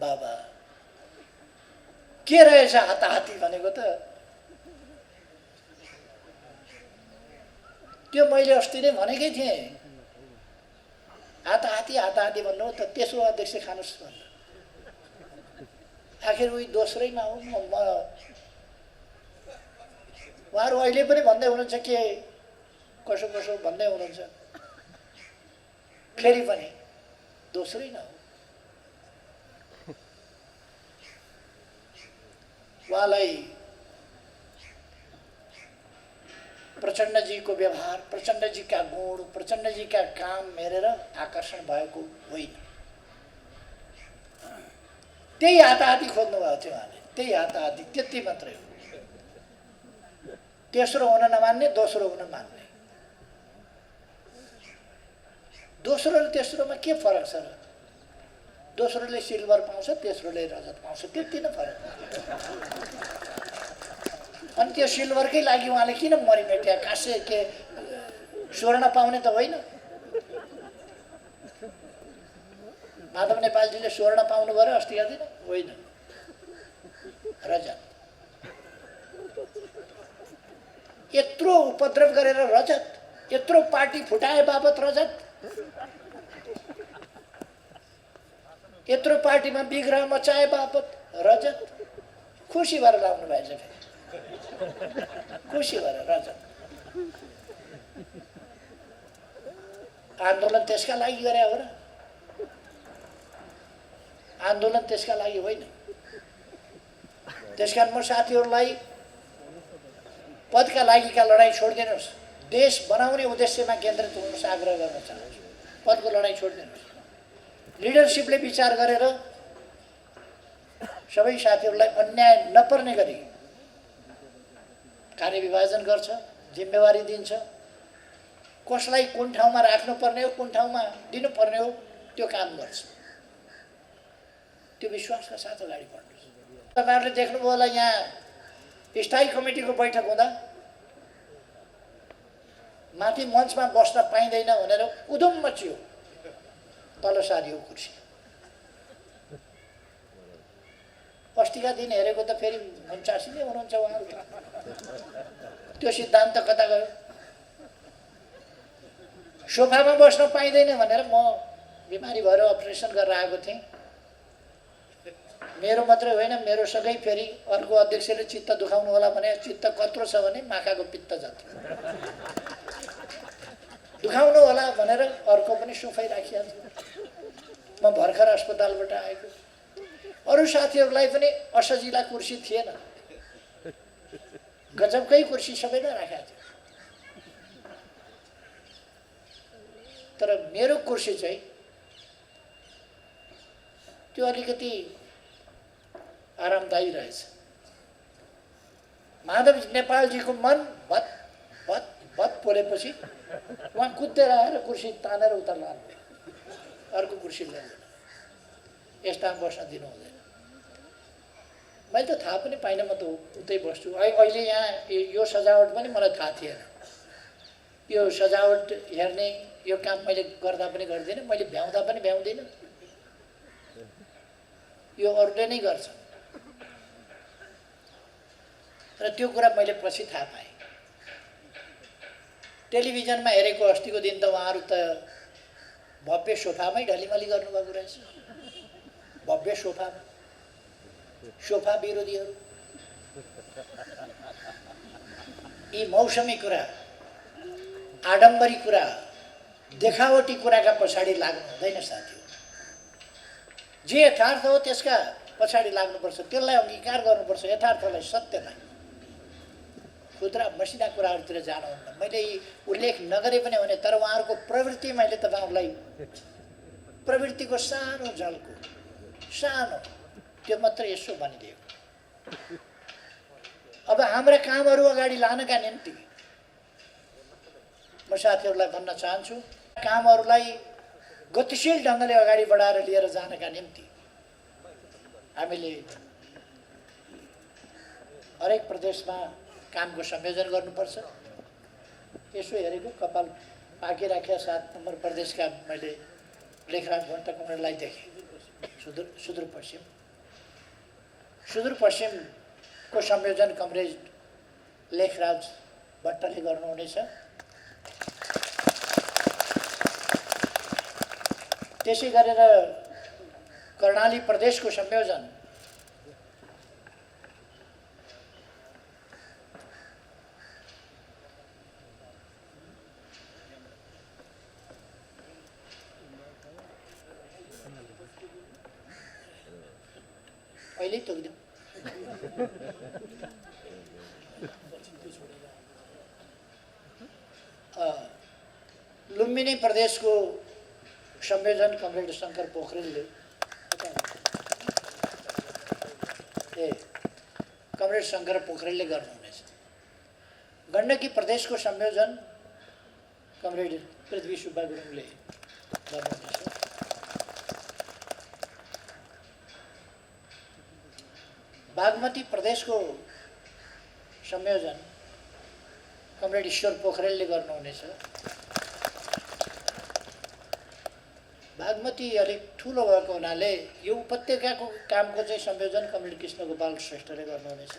बाबा के रहेछ हाताहाती भनेको त? त्यो मैले अस्ति नै भनेकै थिएँ। हाताहाती भन्नु त त्यसो अध्यक्ष खानुस् भन्नु। आखिर उही दोस्रैमा हो। उहाँहरू अहिले पनि भन्दै हुनुहुन्छ के कसो भन्दै हुनुहुन्छ। फेरि पनि दोस्रै न हो। उहाँलाई प्रचण्डजीको व्यवहार, प्रचण्डजीका गुण, प्रचण्डजीका काम हेरेर आकर्षण भएको होइन। त्यही हाताहाती खोज्नु भएको थियो उहाँले। त्यही हाताहाती, त्यति मात्रै हो। तेस्रो हुन नमान्ने, दोस्रो हुन मान्ने। दोस्रो र तेस्रोमा के फरक छ र? दोस्रोले सिल्भर पाउँछ, तेस्रोले रजत पाउँछ, त्यति नै फरक। अनि त्यो सिल्भरकै लागि उहाँले किन मरिमेट्या? काँसे के स्वर्ण पाउने त होइन। माधव नेपालजीले स्वर्ण पाउनु भयो अस्तिका दिन? होइन, रजत। यत्रो उपद्रव गरेर रजत, यत्रो पार्टी फुटाए बापत रजत, यत्रो पार्टीमा विग्रह मचाए बापत रजत। खुसी भएर लाउनु भएछ। फेरि खुसी भएर रजत। आन्दोलन त्यसका लागि गरे हो र? आन्दोलन त्यसका लागि होइन। त्यसकारण म साथीहरूलाई पदका लागिका लडाईँ छोडिदिनुहोस्। देश बनाउने उद्देश्यमा केन्द्रित हुनुहोस्। आग्रह गर्न चाहन्छु, पदको लडाईँ छोडिदिनुहोस्। लिडरसिपले विचार गरेर सबै साथीहरूलाई अन्याय नपर्ने गरी कार्यविभाजन गर्छ, जिम्मेवारी दिन्छ। कसलाई कुन ठाउँमा राख्नुपर्ने हो, कुन ठाउँमा दिनुपर्ने हो, त्यो काम गर्छ। त्यो विश्वासका साथ अगाडि बढ्नुहोस्। तपाईँहरूले देख्नुभयो होला, यहाँ स्थायी कमिटीको बैठक हुँदा माथि मञ्चमा बस्न पाइँदैन भनेर उधुम मचियो, तल सारियो कुर्सी। अस्तिका दिन हेरेको त फेरि 89 नै हुनुहुन्छ उहाँहरू। त्यो सिद्धान्त कता गयो? सोफामा बस्न पाइँदैन भनेर म बिमारी भएर अपरेसन गरेर आएको थिएँ। मेरो मात्रै होइन, मेरो सँगै फेरि अर्को अध्यक्षले चित्त दुखाउनु होला भने चित्त कत्रो छ भने माखाको पित्त जत्रो दुखाउनु होला भनेर अर्को पनि सोफै राखिहाल्छ। म भर्खर अस्पतालबाट आएको। अरू साथीहरूलाई पनि असजिला कुर्सी थिएन, गजबकै कुर्सी सबैलाई राखेको थियो। तर मेरो कुर्सी चाहिँ त्यो अलिकति आरामदायी रहेछ। माधव नेपालजीको मन भत भत भत पोलेपछि उहाँ कुदेर आएर कुर्सी तानेर उता लानु, अर्को कुर्सी ल्याउँदैन, यस्ता बस्न दिनु हुँदैन। मैले त थाहा पनि पाइनँ, म त उतै बस्छु। अहिले यहाँ यो सजावट पनि मलाई थाहा थिएन। यो सजावट हेर्ने यो काम मैले गर्दा पनि गर्दिनँ, मैले भ्याउँदा पनि भ्याउँदिनँ, यो अरूले नै गर्छ। र त्यो कुरा मैले पछि थाहा पाएँ। टेलिभिजनमा हेरेको अस्तिको दिन त उहाँहरू त भव्य सोफामै ढलिमली गर्नुभएको रहेछ। भव्य सोफामा, सोफा विरोधीहरू यी मौसमी कुरा, आडम्बरी कुरा, देखावटी कुराका पछाडि लाग्नु हुँदैन साथीहरू। जे यथार्थ हो त्यसका पछाडि लाग्नुपर्छ, त्यसलाई अङ्गीकार गर्नुपर्छ, यथार्थलाई, सत्यलाई। खुद्रा मसिना कुराहरूतिर जानुहुन्न। मैले उल्लेख नगरे पनि भने, तर उहाँहरूको प्रवृत्ति मैले तपाईँहरूलाई प्रवृत्तिको सानो झल्को, सानो त्यो मात्र यसो भनिदिएको। अब हाम्रा कामहरू अगाडि लानका निम्ति म साथीहरूलाई भन्न चाहन्छु, कामहरूलाई गतिशील ढङ्गले अगाडि बढाएर लिएर जानका निम्ति हामीले हरेक प्रदेशमा कामको संयोजन गर्नुपर्छ। यसो हेरेको कपाल पाकिराखेका 7 नम्बर प्रदेशका मैले लेखराज भट्ट कमरेडलाई देखेँ। सुदूरपश्चिमको संयोजन कमरेड लेखराज भट्टले गर्नुहुनेछ। त्यसै गरेर कर्णाली प्रदेशको संयोजन अहिले तोक्दिउँ। लुम्बिनी प्रदेशको संयोजन कमरेड शङ्कर पोखरेलले कमरेड शङ्कर पोखरेलले गर्नुहुनेछ। गण्डकी प्रदेशको संयोजन कमरेड पृथ्वी सुब्बा गुरुङले गर्नुहुनेछ। बागमती प्रदेशको संयोजन कमरेड ईश्वर पोखरेलले गर्नुहुनेछ। बागमती अलिक ठुलो भएको हुनाले यो उपत्यकाको कामको चाहिँ संयोजन कमरेड कृष्ण गोपाल श्रेष्ठले गर्नुहुनेछ।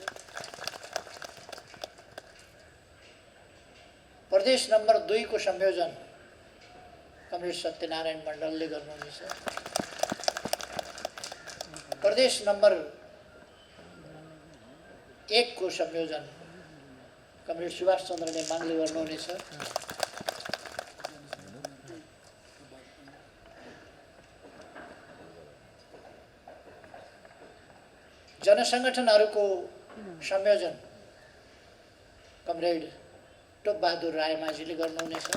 प्रदेश नम्बर 2 को संयोजन कमरेड सत्यनारायण मण्डलले गर्नुहुनेछ। प्रदेश नम्बर 1 को संयोजन कमरेड सुभाष चन्द्र नेमाङले गर्नुहुनेछ। जनसङ्गठनहरूको संयोजन कमरेड टोपबहादुर रायमाझीले गर्नुहुनेछ।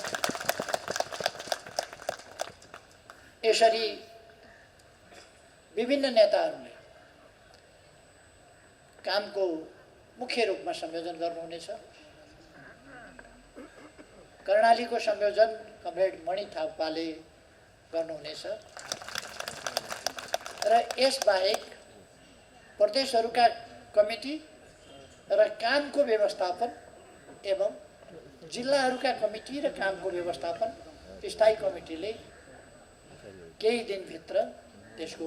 यसरी विभिन्न नेताहरूले कामको मुख्य रूपमा संयोजन गर्नुहुनेछ। कर्णालीको संयोजन कमरेड मणि थापाले गर्नुहुनेछ। र यसबाहेक प्रदेशहरूका कमिटी र कामको व्यवस्थापन एवं जिल्लाहरूका कमिटी र कामको व्यवस्थापन स्थायी कमिटीले केही दिनभित्र त्यसको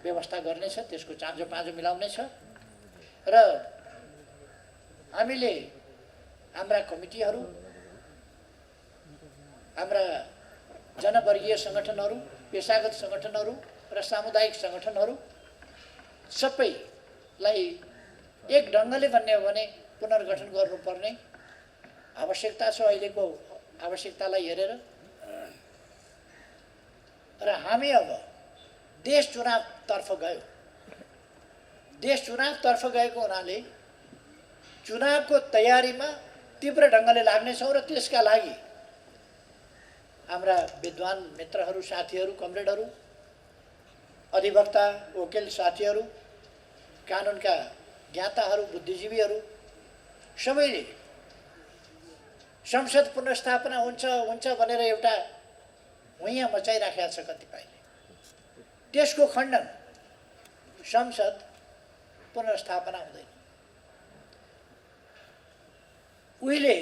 व्यवस्था गर्नेछ, त्यसको चाँजो पाँजो मिलाउनेछ। र हामीले हाम्रा कमिटीहरू, हाम्रा जनवर्गीय सङ्गठनहरू, पेशागत सङ्गठनहरू र सामुदायिक सङ्गठनहरू सबैलाई एक ढङ्गले भन्ने हो भने पुनर्गठन गर्नुपर्ने आवश्यकता छ अहिलेको आवश्यकतालाई हेरेर। र हामी अब देश चुनावतर्फ गयो। देश चुनावतर्फ गएको हुनाले चुनावको तयारीमा तीव्र ढङ्गले लाग्नेछौँ र त्यसका लागि हाम्रा विद्वान मित्रहरू, साथीहरू, कमरेडहरू, अधिवक्ता, वकिल साथीहरू, कानुनका ज्ञाताहरू, बुद्धिजीवीहरू सबैले संसद पुनर्स्थापना हुन्छ भनेर एउटा हुइयाँ मचाइराखेका छ कतिपयले। त्यसको खण्डन, संसद पुनर्स्थापना हुँदैन। उहिले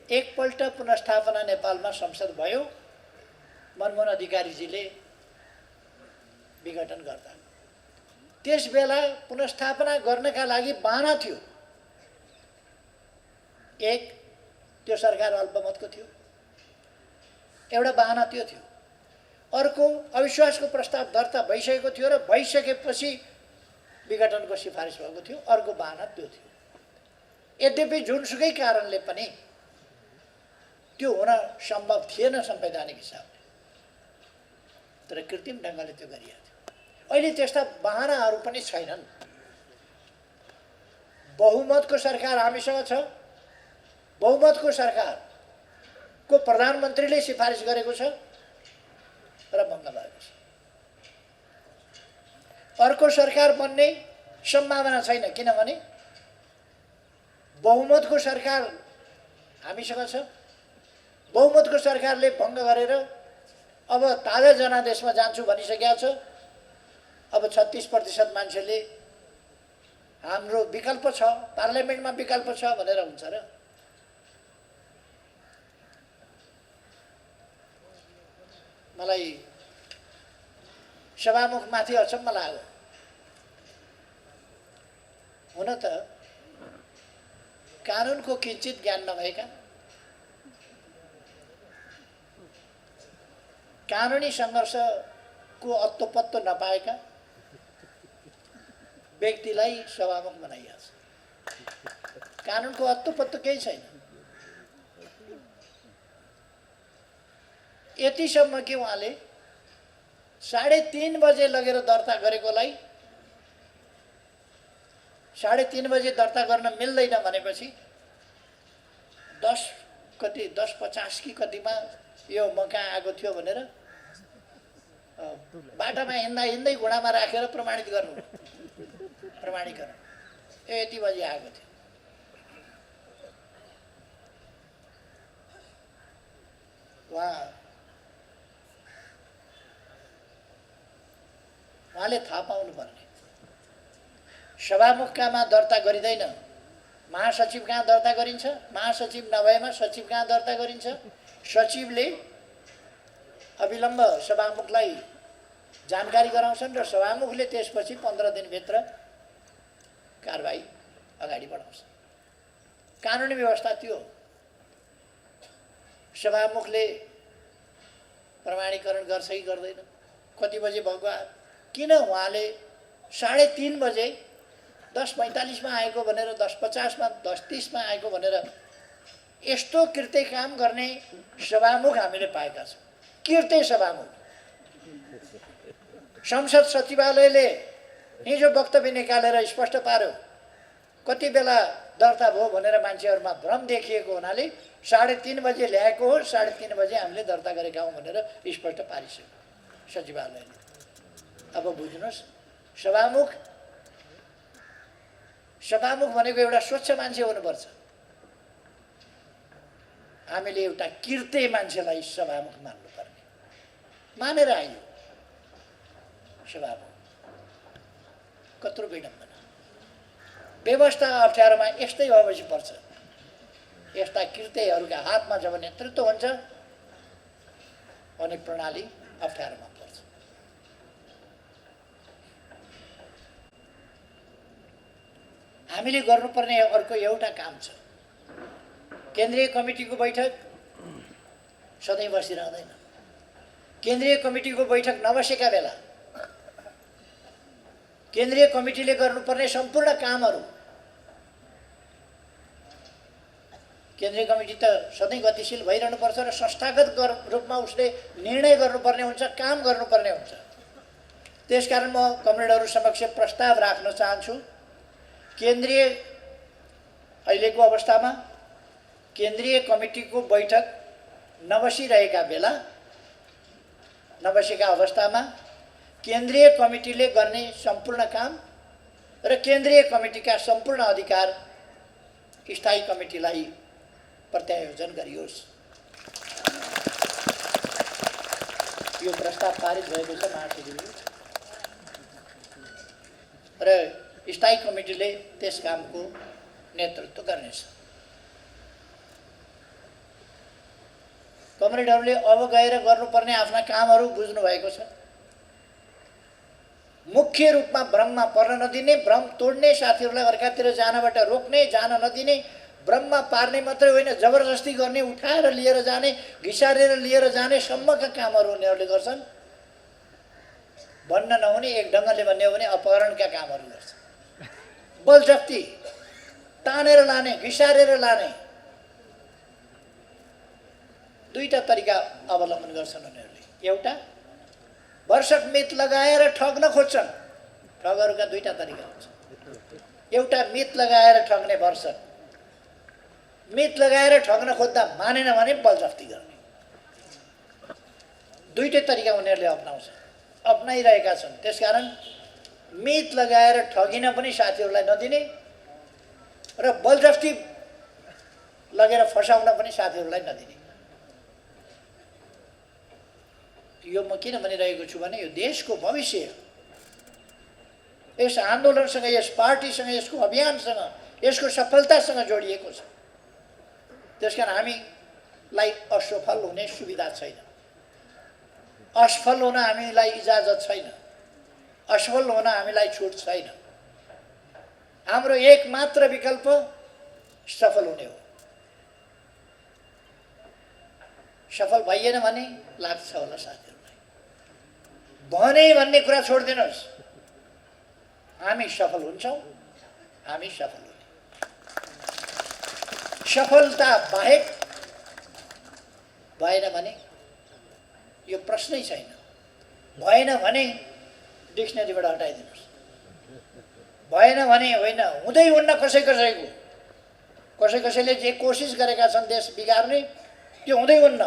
एकपल्ट पुनर्स्थापना नेपालमा संसद भयो, मनमोहन अधिकारीजीले विघटन गर्दा। त्यस बेला पुनर्स्थापना गर्नका लागि बहाना थियो। एक, त्यो सरकार अल्पमतको थियो, एउटा बहाना त्यो थियो। अर्को, अविश्वासको प्रस्ताव दर्ता भइसकेको थियो र भइसकेपछि विघटनको सिफारिस भएको थियो, अर्को बहाना त्यो थियो। यद्यपि जुनसुकै कारणले पनि त्यो हुन सम्भव थिएन संवैधानिक हिसाबले, तर कृत्रिम ढङ्गले त्यो गरिएको थियो। अहिले त्यस्ता बहानाहरू पनि छैनन्। बहुमतको सरकार हामीसँग छ, बहुमतको सरकारको प्रधानमन्त्रीले सिफारिस गरेको छ र भङ्ग भएको छ। अर्को सरकार बन्ने सम्भावना छैन, किनभने बहुमतको सरकार हामीसँग छ। बहुमतको सरकारले भङ्ग गरेर अब ताजा जनादेशमा जान्छु भनिसकेको छ। अब 36% मान्छेले हाम्रो विकल्प छ, पार्लियामेन्टमा विकल्प छ भनेर हुन्छ र? मलाई सभामुखमाथि अचम्म लाग्यो। हुन त कानुनको किञ्चित ज्ञान नभएका, कानुनी सङ्घर्षको अत्तोपत्तो नपाएका व्यक्तिलाई सभामुख बनाइएको छ। कानुनको अत्तोपत्तो केही छैन। यतिसम्म कि उहाँले 3:30 बजे लगेर दर्ता गरेकोलाई 3:30 बजे दर्ता गर्न मिल्दैन भनेपछि 10:50 कि कतिमा यो म कहाँ आएको थियो भनेर बाटामा हिँड्दै घोडामा राखेर प्रमाणित गर्नु, प्रमाणीकरण यति बजी आएको थियो। उहाँले थाहा पाउनुपर्ने, सभामुख कहाँमा दर्ता गरिँदैन, महासचिव कहाँ दर्ता गरिन्छ, महासचिव नभएमा सचिव कहाँ दर्ता गरिन्छ। सचिवले अविलम्ब सभामुखलाई जानकारी गराउँछन् र सभामुखले त्यसपछि 15 दिनभित्र कारबाही अगाडि बढाउँछ। कानुनी व्यवस्था त्यो। सभामुखले प्रमाणीकरण गर्छ कि गर्दैन, कति बजे भएको, किन उहाँले 3:30 बजे 10:45 आएको भनेर 10:50 10:30 आएको भनेर यस्तो कृत्य काम गर्ने सभामुख हामीले पाएका छौँ। कृत्य सभामुख। संसद सचिवालयले हिजो वक्तव्य निकालेर स्पष्ट पार्यो, कति बेला दर्ता भयो भनेर मान्छेहरूमा भ्रम देखिएको हुनाले 3:30 बजे ल्याएको हो, 3:30 बजे हामीले दर्ता गरेका हौँ भनेर स्पष्ट पारिसक्यो सचिवालयले। अब बुझ्नुहोस्, सभामुख भनेको एउटा स्वच्छ मान्छे हुनुपर्छ। हामीले एउटा कृत्य मान्छेलाई सभामुख मान्नुपर्ने, मानेर आयो सभामुख। कत्रो विडम्बना। व्यवस्था अप्ठ्यारोमा यस्तै भएपछि पर्छ। यस्ता कृत्यहरूका हातमा जब नेतृत्व हुन्छ अनि प्रणाली अप्ठ्यारोमा पर्छ। हामीले गर्नुपर्ने अर्को एउटा काम छ। केन्द्रीय कमिटीको बैठक सधैँ बसिरहँदैन। केन्द्रीय कमिटीको बैठक नबसेका बेला केन्द्रीय कमिटीले गर्नुपर्ने सम्पूर्ण कामहरू, केन्द्रीय कमिटी त सधैँ गतिशील भइरहनुपर्छ र संस्थागत रूपमा उसले निर्णय गर्नुपर्ने हुन्छ, काम गर्नुपर्ने हुन्छ। त्यसकारण म कमरेडहरू समक्ष प्रस्ताव राख्न चाहन्छु, केन्द्रीय अहिलेको अवस्थामा केन्द्रीय कमिटीको बैठक नबसिरहेका बेला नबसेका अवस्थामा केन्द्रीय कमिटीले गर्ने सम्पूर्ण काम र केन्द्रीय कमिटीका सम्पूर्ण अधिकार स्थायी कमिटीलाई प्रत्यायोजन गरियोस्। यो प्रस्ताव पारित भएको छ महासचिवज्यू र स्थायी कमिटीले त्यस कामको नेतृत्व गर्नेछ। कमरेडहरूले अब गएर गर्नुपर्ने आफ्ना कामहरू बुझ्नु भएको छ। मुख्य रूपमा भ्रममा पर्न नदिने, भ्रम तोड्ने, साथीहरूलाई अर्कातिर जानबाट रोक्ने, जान नदिने, भ्रममा पार्ने मात्रै होइन जबरजस्ती गर्ने, उठाएर लिएर जाने, घिसारेर लिएर जाने सम्मका कामहरू उनीहरूले गर्छन्। भन्न नहुने, एक ढङ्गले भन्ने हो भने अपहरणका कामहरू गर्छन्। बलजफ्ती, तानेर लाने, घिसारेर लाने, दुईटा तरिका अवलम्बन गर्छन् उनीहरूले। एउटा वर्षक मित लगाएर ठग्न खोज्छन्। ठगहरूका दुईटा तरिका हुन्छ। एउटा मित लगाएर ठग्ने, वर्षक मित लगाएर ठग्न खोज्दा मानेन भने बलजफ्ती गर्ने। दुईटै तरिका उनीहरूले अप्नाइरहेका छन्। त्यसकारण मित लगाएर ठगिन पनि साथीहरूलाई नदिने र बलजफ्ती लगेर फसाउन पनि साथीहरूलाई नदिने। यो म किन भनिरहेको छु भने यो देशको भविष्य यस आन्दोलनसँग, यस पार्टीसँग, यसको अभियानसँग, यसको सफलतासँग जोडिएको छ। त्यसकारण हामीलाई असफल हुने सुविधा छैन, असफल हुन हामीलाई इजाजत छैन, असफल हुन हामीलाई छुट छैन। हाम्रो एकमात्र विकल्प सफल हुने हो। सफल भइएन भने लाग्छ होला साथीहरूलाई भने भन्ने कुरा छोडिदिनुहोस्। हामी सफल हुन्छौँ, हामी सफल हुने। सफलता बाहेक भएन भने यो प्रश्नै छैन। भएन भने डिक्सनरीबाट हटाइदिनुहोस्। भएन भने होइन, हुँदै हुन्न कसै कसैको। कसै कसैले जे कोसिस गरेका छन् देश बिगार्ने, त्यो हुँदै हुन्न।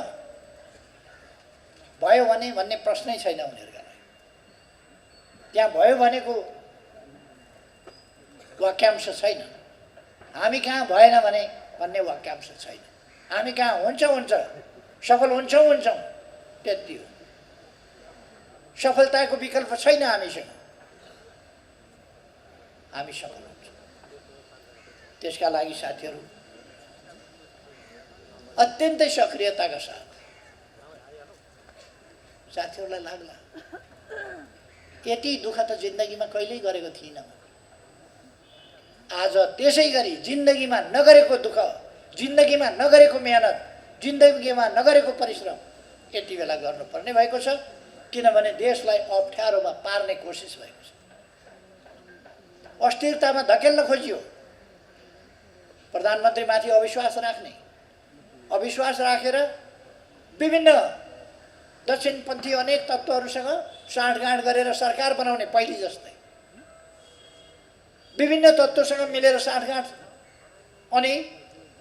भयो भने भन्ने प्रश्नै छैन उनीहरूका लागि। त्यहाँ भयो भनेको वाक्यांश छैन। हामी कहाँ भएन भने भन्ने वाक्यांश छैन। हामी कहाँ हुन्छ, सफल हुन्छौँ, त्यति हो। सफलताको विकल्प छैन हामीसँग। हामी सफल हुन्छौँ। त्यसका लागि साथीहरू अत्यन्तै सक्रियताका साथ साथीहरूलाई लाग्ला यति दुःख त जिन्दगीमा कहिल्यै गरेको थिइनँ। आज त्यसै गरी जिन्दगीमा नगरेको दुःख, जिन्दगीमा नगरेको मेहनत, जिन्दगीमा नगरेको परिश्रम यति बेला गर्नुपर्ने भएको छ। किनभने देशलाई अप्ठ्यारोमा पार्ने कोसिस भएको छ। अस्थिरतामा धकेल्न खोजियो। प्रधानमन्त्रीमाथि अविश्वास राखेर विभिन्न दक्षिणपन्थी अनेक तत्त्वहरूसँग साँठगाँठ गरेर सरकार बनाउने, पहिले जस्तै विभिन्न तत्त्वसँग मिलेर साँठगाँठ, अनि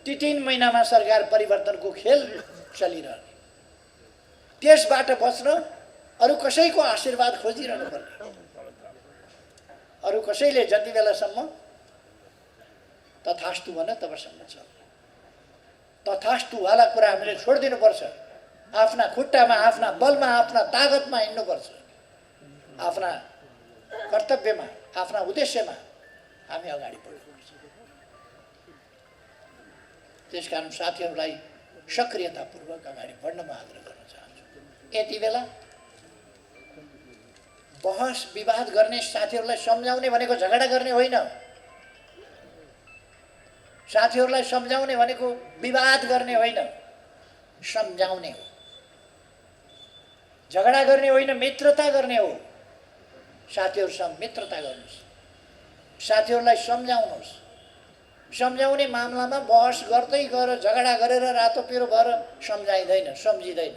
ती 3 महिनामा सरकार परिवर्तनको खेल चलिरहने। त्यसबाट बच्न अरू कसैको आशीर्वाद खोजिरहनु पर्ने। अरू कसैले जति बेलासम्म तथास्तु भन तबसम्म छ। तथास्तुवाला कुरा हामीले छोडिदिनुपर्छ। आफ्ना खुट्टामा, आफ्ना बलमा, आफ्ना तागतमा हिँड्नुपर्छ। आफ्ना कर्तव्यमा, आफ्ना उद्देश्यमा हामी अगाडि बढ्नुपर्छ। त्यसकारण साथीहरूलाई सक्रियतापूर्वक अगाडि बढ्न म आग्रह गर्न चाहन्छु। यति बेला बहस विवाद गर्ने, साथीहरूलाई सम्झाउने भनेको झगडा गर्ने होइन। साथीहरूलाई सम्झाउने भनेको विवाद गर्ने होइन, सम्झाउने हो। झगडा गर्ने होइन, मित्रता गर्ने हो। साथीहरूसँग मित्रता गर्नुहोस्, साथीहरूलाई सम्झाउनुहोस्। सम्झाउने मामलामा बहस गर्दै गएर झगडा गरेर रातो पिरो भएर सम्झाइँदैन, सम्झिँदैन।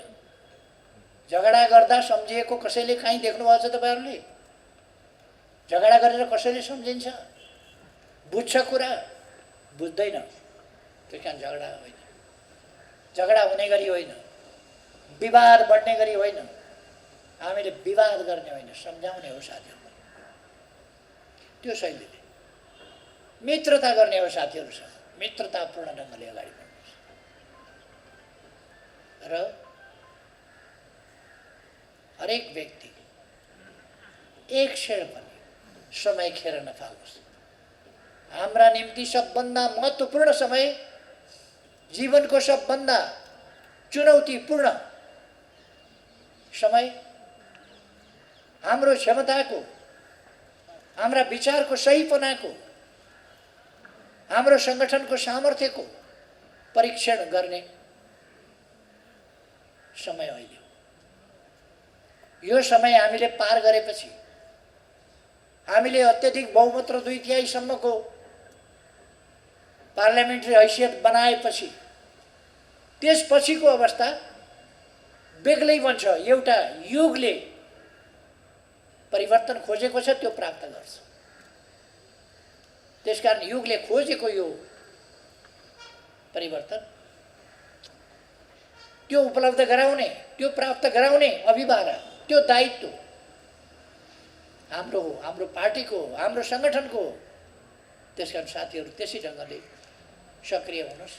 झगडा गर्दा सम्झिएको कसैले कहीँ देख्नुभएको छ तपाईँहरूले? झगडा गरेर कसैले सम्झिन्छ? बुझ्छ कुरा? बुझ्दैन। त्यस कारण झगडा होइन, झगडा हुने गरी होइन, विवाद बढ्ने गरी होइन, हामीले विवाद गर्ने होइन, सम्झाउने हो साथीहरूलाई। त्यो शैलीले मित्रता गर्ने हो साथीहरूसँग, मित्रतापूर्ण ढङ्गले अगाडि बढ्नुपर्छ। र हरेक व्यक्ति एक क्षण पनि समय खेर नफालोस्। हाम्रा निम्ति सबभन्दा महत्त्वपूर्ण समय, जीवनको सबभन्दा चुनौतीपूर्ण समय, हाम्रो क्षमताको, हाम्रा विचारको सहीपनाको, हाम्रो सङ्गठनको सामर्थ्यको परीक्षण गर्ने समय अहिले हो। यो समय हामीले पार गरेपछि, हामीले अत्यधिक बहुमत र 2/3सम्मको पार्लियामेन्ट्री हैसियत बनाएपछि त्यसपछिको अवस्था बेग्लै बन्छ। एउटा युगले परिवर्तन खोजेको छ, त्यो प्राप्त गर्छ। त्यसकारण युगले खोजेको यो परिवर्तन, त्यो उपलब्ध गराउने, त्यो प्राप्त गराउने अभिभारा, त्यो दायित्व हाम्रो हो, हाम्रो पार्टीको हो, हाम्रो सङ्गठनको हो। त्यसकारण साथीहरू त्यसै ढङ्गले सक्रिय हुनुहोस्।